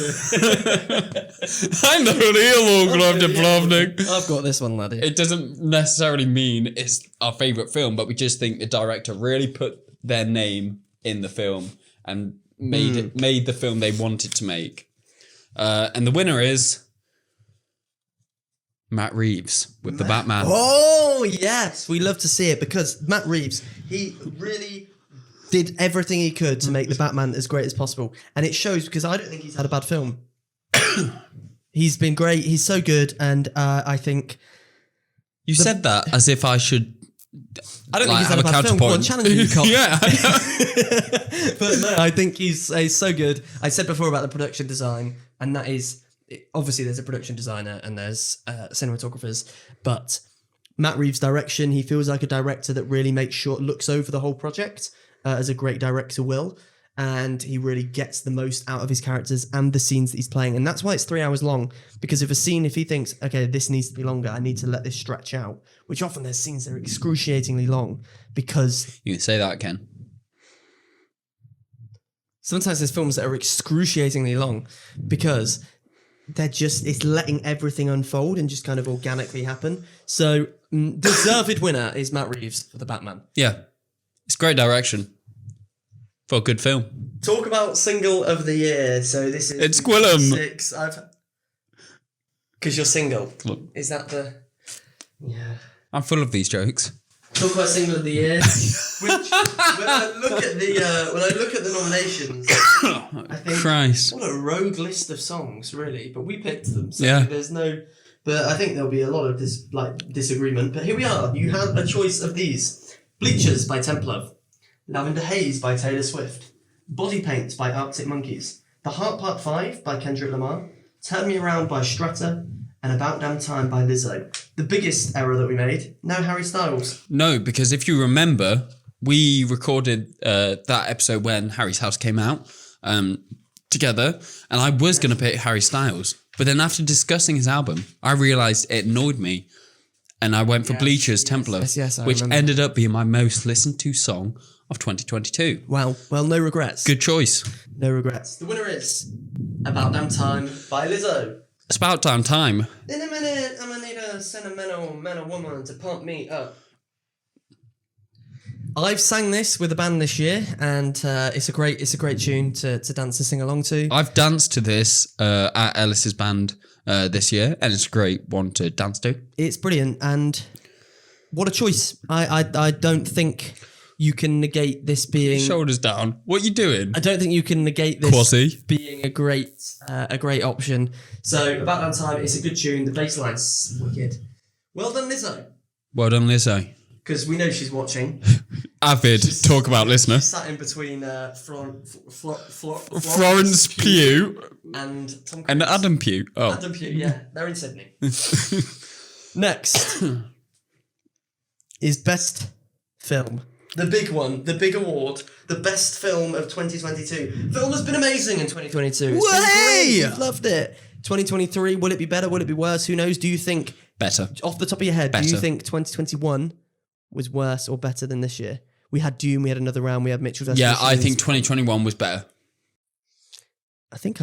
Speaker 2: I'm the real Ogre.
Speaker 1: I've got this one, laddie.
Speaker 2: It doesn't necessarily mean it's our favourite film, but we just think the director really put their name in the film and made the film they wanted to make. And the winner is Matt Reeves with The Batman.
Speaker 1: Oh, yes. We love to see it because Matt Reeves, he really did everything he could to make The Batman as great as possible. And it shows because I don't think he's had a bad film. He's been great. He's so good. And I think...
Speaker 2: You said that as if I should...
Speaker 1: I don't think he's
Speaker 2: have
Speaker 1: had a bad film. Go on, challenge me, you cock.
Speaker 2: Yeah.
Speaker 1: But no, I think he's so good. I said before about the production design, and that is... Obviously, there's a production designer and there's cinematographers, but Matt Reeves' direction, he feels like a director that really makes sure, looks over the whole project as a great director will, and he really gets the most out of his characters and the scenes that he's playing. And that's why it's 3 hours long, because if he thinks, okay, this needs to be longer, I need to let this stretch out, which often there's scenes that are excruciatingly long because...
Speaker 2: You can say that again.
Speaker 1: Sometimes there's films that are excruciatingly long because... it's letting everything unfold and just kind of organically happen. So, deserved winner is Matt Reeves for The Batman.
Speaker 2: Yeah. It's great direction for a good film.
Speaker 1: Talk about single of the year. So this is...
Speaker 2: It's Gwilym.
Speaker 1: 6. Because you're single.
Speaker 2: Look.
Speaker 1: Is that the... Yeah.
Speaker 2: I'm full of these jokes.
Speaker 1: Talk about single of the year. Which, when I look at the nominations, I think...
Speaker 2: Christ.
Speaker 1: What a rogue list of songs, really. But we picked them. So
Speaker 2: Yeah.
Speaker 1: there's no... But I think there'll be a lot of disagreement. But here we are. You have a choice of these. Bleachers by Templove. Lavender Haze by Taylor Swift. Body Paint by Arctic Monkeys. The Heart Part 5 by Kendrick Lamar. Turn Me Around by Strutter. And About Damn Time by Lizzo. The biggest error that we made, no Harry Styles.
Speaker 2: No, because if you remember, we recorded that episode when Harry's House came out together, and I was going to pick Harry Styles. But then after discussing his album, I realised it annoyed me, and I went for Bleachers Templar, which
Speaker 1: remember.
Speaker 2: ended up being my most listened to song of 2022.
Speaker 1: Well, no regrets.
Speaker 2: Good choice.
Speaker 1: No regrets. The winner is About Damn Time by Lizzo.
Speaker 2: It's about damn time.
Speaker 1: In a minute, I'm gonna need a sentimental man or woman to pump me up. I've sang this with a band this year, and it's a great tune to dance and sing along to.
Speaker 2: I've danced to this at Ellis's band this year, and it's a great one to dance to.
Speaker 1: It's brilliant, and what a choice! I don't think you can negate this being
Speaker 2: Shoulders down. What are you doing?
Speaker 1: I don't think you can negate this
Speaker 2: Quasi.
Speaker 1: being a great option. So About That Time, it's a good tune. The bass line's wicked. Well done, Lizzo.
Speaker 2: Well done, Lizzo.
Speaker 1: Because we know she's watching.
Speaker 2: Avid Talkabout listener.
Speaker 1: She's sat in between
Speaker 2: Florence Pugh
Speaker 1: and Tom Cruise.
Speaker 2: and Adam Pugh. Oh,
Speaker 1: Adam Pugh, yeah. They're in Sydney. Next is Best Film. The big one, the big award, the best film of 2022. Film has been amazing in 2022. It's been great. We've loved it. 2023, will it be better? Will it be worse? Who knows? Do you think,
Speaker 2: better.
Speaker 1: off the top of your head,
Speaker 2: Better.
Speaker 1: do you think 2021 was worse or better than this year? We had Doom, we had another round, we had Mitchell vs.
Speaker 2: Yeah, I
Speaker 1: Machines.
Speaker 2: think 2021 was better.
Speaker 1: I think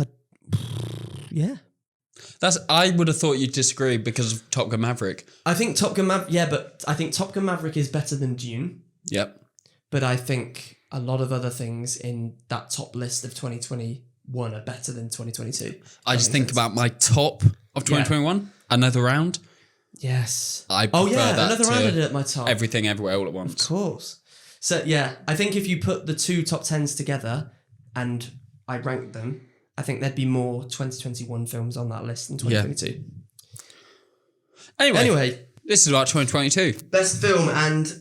Speaker 1: yeah.
Speaker 2: I would have thought you'd disagree because of Top Gun Maverick.
Speaker 1: I think Top Gun Maverick, yeah, but I think Top Gun Maverick is better than Dune.
Speaker 2: Yep.
Speaker 1: But I think a lot of other things in that top list of 2021 are better than 2022.
Speaker 2: I just think about my top of 2021, another round.
Speaker 1: Yes.
Speaker 2: I prefer that
Speaker 1: another
Speaker 2: to
Speaker 1: round I did at my top.
Speaker 2: Everything Everywhere All at
Speaker 1: Of
Speaker 2: Once.
Speaker 1: course. So yeah, I think if you put the two top 10s together and I ranked them, I think there'd be more 2021 films on that list than 2022.
Speaker 2: Anyway, this is about 2022.
Speaker 1: Best film, and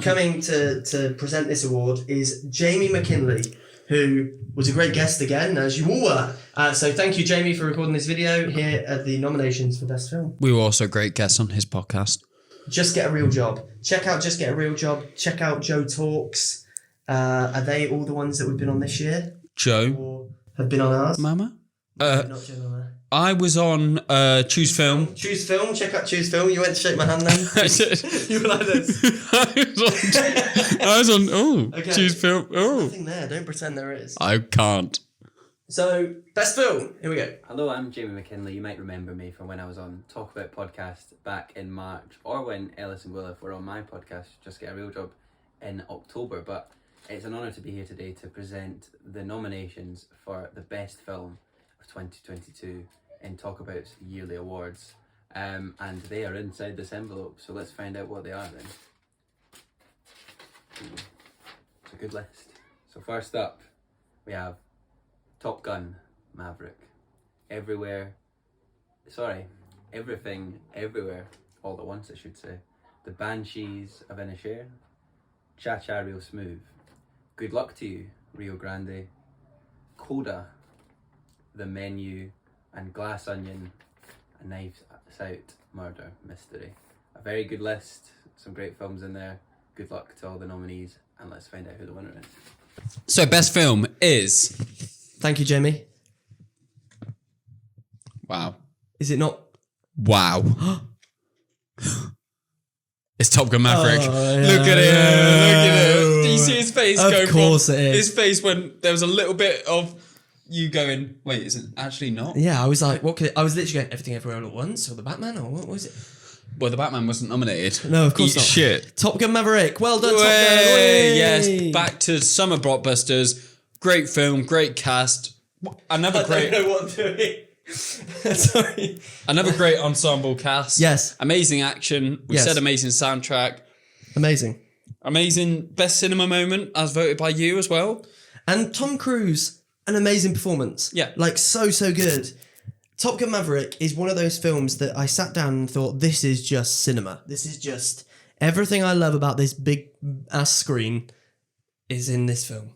Speaker 1: coming to present this award is Jamie Mackinlay, who was a great guest again, as you all were. So thank you, Jamie, for recording this video here at the nominations for Best Film.
Speaker 2: We were also great guests on his podcast.
Speaker 1: Just Get a Real Job. Check out Just Get a Real Job. Check out Joe Talks. Are they all the ones that we've been on this year?
Speaker 2: Joe.
Speaker 1: Or have been on ours?
Speaker 2: Mama?
Speaker 1: Not Joe Mama.
Speaker 2: I was on Choose Film.
Speaker 1: Choose Film. Check out Choose Film. You went to shake my hand then. You were like this.
Speaker 2: I was on
Speaker 1: Okay.
Speaker 2: Choose Film.
Speaker 1: There's nothing there. Don't pretend there is.
Speaker 2: I can't.
Speaker 1: So, Best Film. Here we go.
Speaker 9: Hello, I'm Jamie Mackinlay. You might remember me from when I was on Talkabout podcast back in March, or when Ellis and Gwilym were on my podcast, Just Get a Real Job, in October. But it's an honour to be here today to present the nominations for the best film of 2022 in Talkabout's yearly awards. And they are inside this envelope, so let's find out what they are then. It's a good list. So first up, we have Top Gun Maverick. Everything, Everywhere, all at once I should say. The Banshees of Inisherin. Cha Cha Real Smooth. Good Luck to You, Rio Grande. Coda, The Menu, and Glass Onion, A Knives Out Murder Mystery. A very good list, some great films in there. Good luck to all the nominees, and let's find out who the winner is.
Speaker 2: So, best film is...
Speaker 1: Thank you, Jamie.
Speaker 2: Wow.
Speaker 1: Is it not?
Speaker 2: Wow. It's Top Gun Maverick.
Speaker 1: Oh, yeah.
Speaker 2: Look at it. Look at it. Do you see his face
Speaker 1: Of
Speaker 2: go
Speaker 1: course
Speaker 2: from...
Speaker 1: it is.
Speaker 2: His face when there was a little bit of you going, wait, is it actually not?
Speaker 1: Yeah, I was like, what could it... I was literally going, Everything Everywhere All at Once, or The Batman, or what was it?
Speaker 2: Well, the Batman wasn't nominated.
Speaker 1: No, of course
Speaker 2: Eat
Speaker 1: not.
Speaker 2: shit.
Speaker 1: Top Gun Maverick. Well done, Top Gun.
Speaker 2: Way!
Speaker 1: Way!
Speaker 2: Yes, back to summer blockbusters. Great film, great cast. Another great...
Speaker 1: I don't know what I'm doing. Sorry.
Speaker 2: Another great ensemble cast.
Speaker 1: Yes.
Speaker 2: Amazing action. We
Speaker 1: Yes.
Speaker 2: said amazing soundtrack.
Speaker 1: Amazing.
Speaker 2: Amazing best cinema moment as voted by you as well.
Speaker 1: And Tom Cruise, an amazing performance.
Speaker 2: Yeah.
Speaker 1: Like, so good. Top Gun Maverick is one of those films that I sat down and thought, this is just cinema. This is just everything I love about this big ass screen is in this film.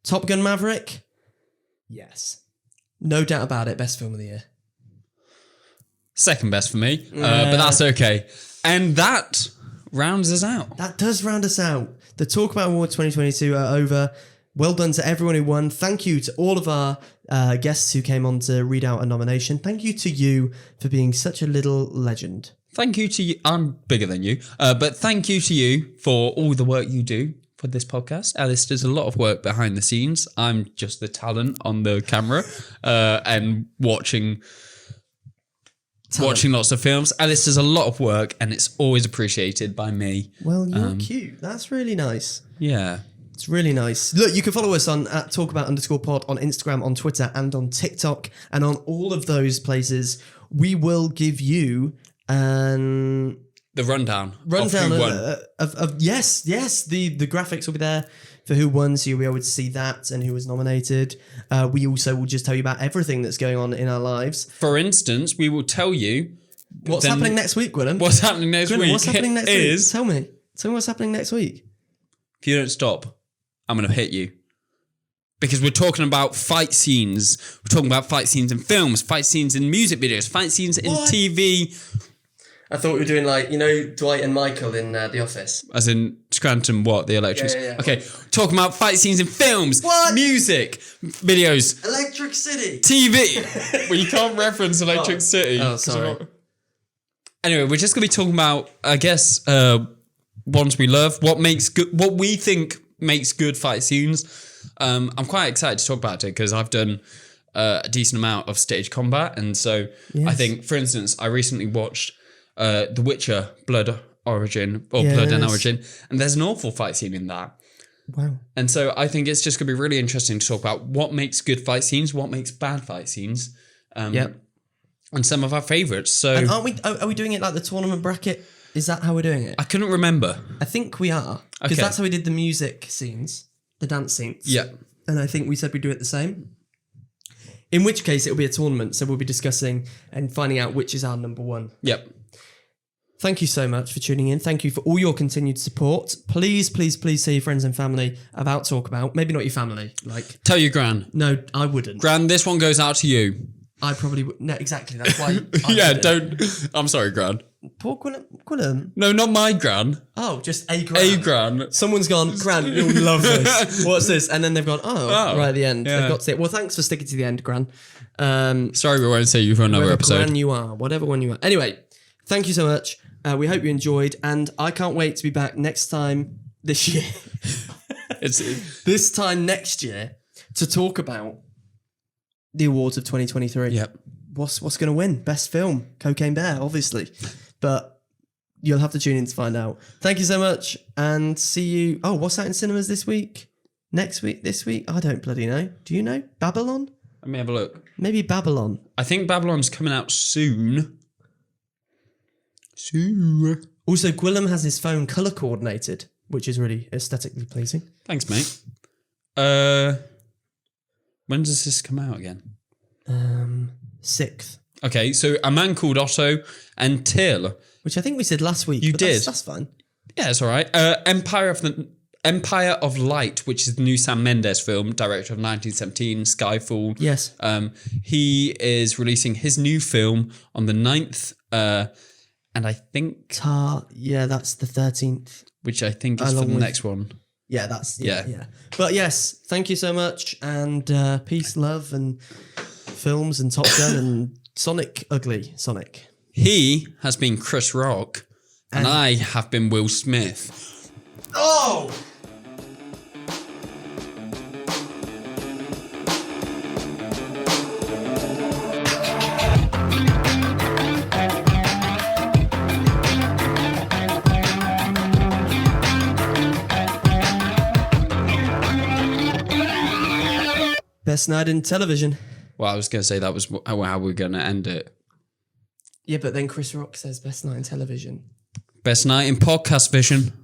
Speaker 1: Top Gun Maverick, yes. No doubt about it, best film of the year.
Speaker 2: Second best for me, but that's okay. And that rounds us out.
Speaker 1: That does round us out. The Talkabout Awards 2022 are over. Well done to everyone who won. Thank you to all of our guests who came on to read out a nomination. Thank you to you for being such a little legend.
Speaker 2: Thank you to you. I'm bigger than you, but thank you to you for all the work you do for this podcast. Ellis does a lot of work behind the scenes. I'm just the talent on the camera and watching watching lots of films. Ellis does a lot of work, and it's always appreciated by me.
Speaker 1: Well, you're cute. That's really nice.
Speaker 2: Yeah.
Speaker 1: It's really nice. Look, you can follow us on at Talkabout_pod on Instagram, on Twitter, and on TikTok. And on all of those places, we will give you the
Speaker 2: rundown
Speaker 1: of
Speaker 2: who won.
Speaker 1: Yes, the graphics will be there for who won, so you'll be able to see that and who was nominated. We also will just tell you about everything that's going on in our lives.
Speaker 2: For instance, we will tell you
Speaker 1: what's happening next week, Gwilym.
Speaker 2: What's happening next week?
Speaker 1: What's happening next week? Tell me what's happening next week.
Speaker 2: If you don't stop, I'm going to hit you. Because we're talking about fight scenes. We're talking about fight scenes in films, fight scenes in music videos, fight scenes in TV.
Speaker 1: I thought we were doing like, Dwight and Michael in The Office.
Speaker 2: As in Scranton, what? The Electrics?
Speaker 1: Yeah.
Speaker 2: Okay, talking about fight scenes in films, music, videos.
Speaker 1: Electric City.
Speaker 2: TV. Well, you can't reference Electric City.
Speaker 1: Oh, sorry.
Speaker 2: Anyway, we're just going to be talking about, I guess, ones we love, what we think makes good fight scenes. I'm quite excited to talk about it because I've done a decent amount of stage combat, and so I think, for instance, I recently watched The Witcher: Blood and Origin, and there's an awful fight scene in that.
Speaker 1: Wow.
Speaker 2: And so I think it's just going to be really interesting to talk about what makes good fight scenes, what makes bad fight scenes, and some of our favourites. So,
Speaker 1: and are we doing it like the tournament bracket? Is that how we're doing it?
Speaker 2: I couldn't remember.
Speaker 1: I think we are. Because that's how we did the music scenes, the dance scenes.
Speaker 2: Yeah.
Speaker 1: And I think we said we'd do it the same. In which case, it'll be a tournament. So we'll be discussing and finding out which is our number one.
Speaker 2: Yep.
Speaker 1: Thank you so much for tuning in. Thank you for all your continued support. Please, please, please tell your friends and family about Talkabout. Maybe not your family.
Speaker 2: Tell your gran.
Speaker 1: No, I wouldn't.
Speaker 2: Gran, this one goes out to you.
Speaker 1: I probably would. No, exactly. That's why.
Speaker 2: I'm sorry, gran.
Speaker 1: Poor Gwilym.
Speaker 2: No, not my gran.
Speaker 1: Oh, just a gran.
Speaker 2: A gran.
Speaker 1: Someone's gone, Gran, you'll love this. What's this? And then they've gone, right at the end.
Speaker 2: Yeah.
Speaker 1: They've got to say, well, thanks for sticking to the end, Gran.
Speaker 2: Sorry, we won't say you for another episode.
Speaker 1: Gran you are, whatever one you are. Anyway, thank you so much. We hope you enjoyed, and I can't wait to be back next time this year. This time next year to talk about the awards of 2023.
Speaker 2: Yep.
Speaker 1: What's going to win? Best film, Cocaine Bear, obviously. But you'll have to tune in to find out. Thank you so much, and see you. Oh, what's out in cinemas this week? Next week? This week? I don't bloody know. Do you know? Babylon?
Speaker 2: Let me have a look.
Speaker 1: Maybe Babylon.
Speaker 2: I think Babylon's coming out soon.
Speaker 1: Also, Gwilym has his phone colour coordinated, which is really aesthetically pleasing.
Speaker 2: Thanks, mate. When does this come out again?
Speaker 1: 6th.
Speaker 2: Okay, so A Man Called Otto and Till.
Speaker 1: Which I think we said last week.
Speaker 2: You did.
Speaker 1: That's fine.
Speaker 2: Yeah, it's all right. Empire of Light, which is the new Sam Mendes film, director of 1917, Skyfall.
Speaker 1: Yes.
Speaker 2: He is releasing his new film on the 9th, and I think...
Speaker 1: yeah, that's the 13th.
Speaker 2: Which I think is for the next one.
Speaker 1: Yeah, yeah. But yes, thank you so much, and peace, love, and films, and Top Gun, and Sonic.
Speaker 2: He has been Chris Rock, and I have been Will Smith.
Speaker 1: Oh! Best night in television.
Speaker 2: Well, I was going to say that was how we're going to end it.
Speaker 1: Yeah, but then Chris Rock says best night in television.
Speaker 2: Best night in podcast vision.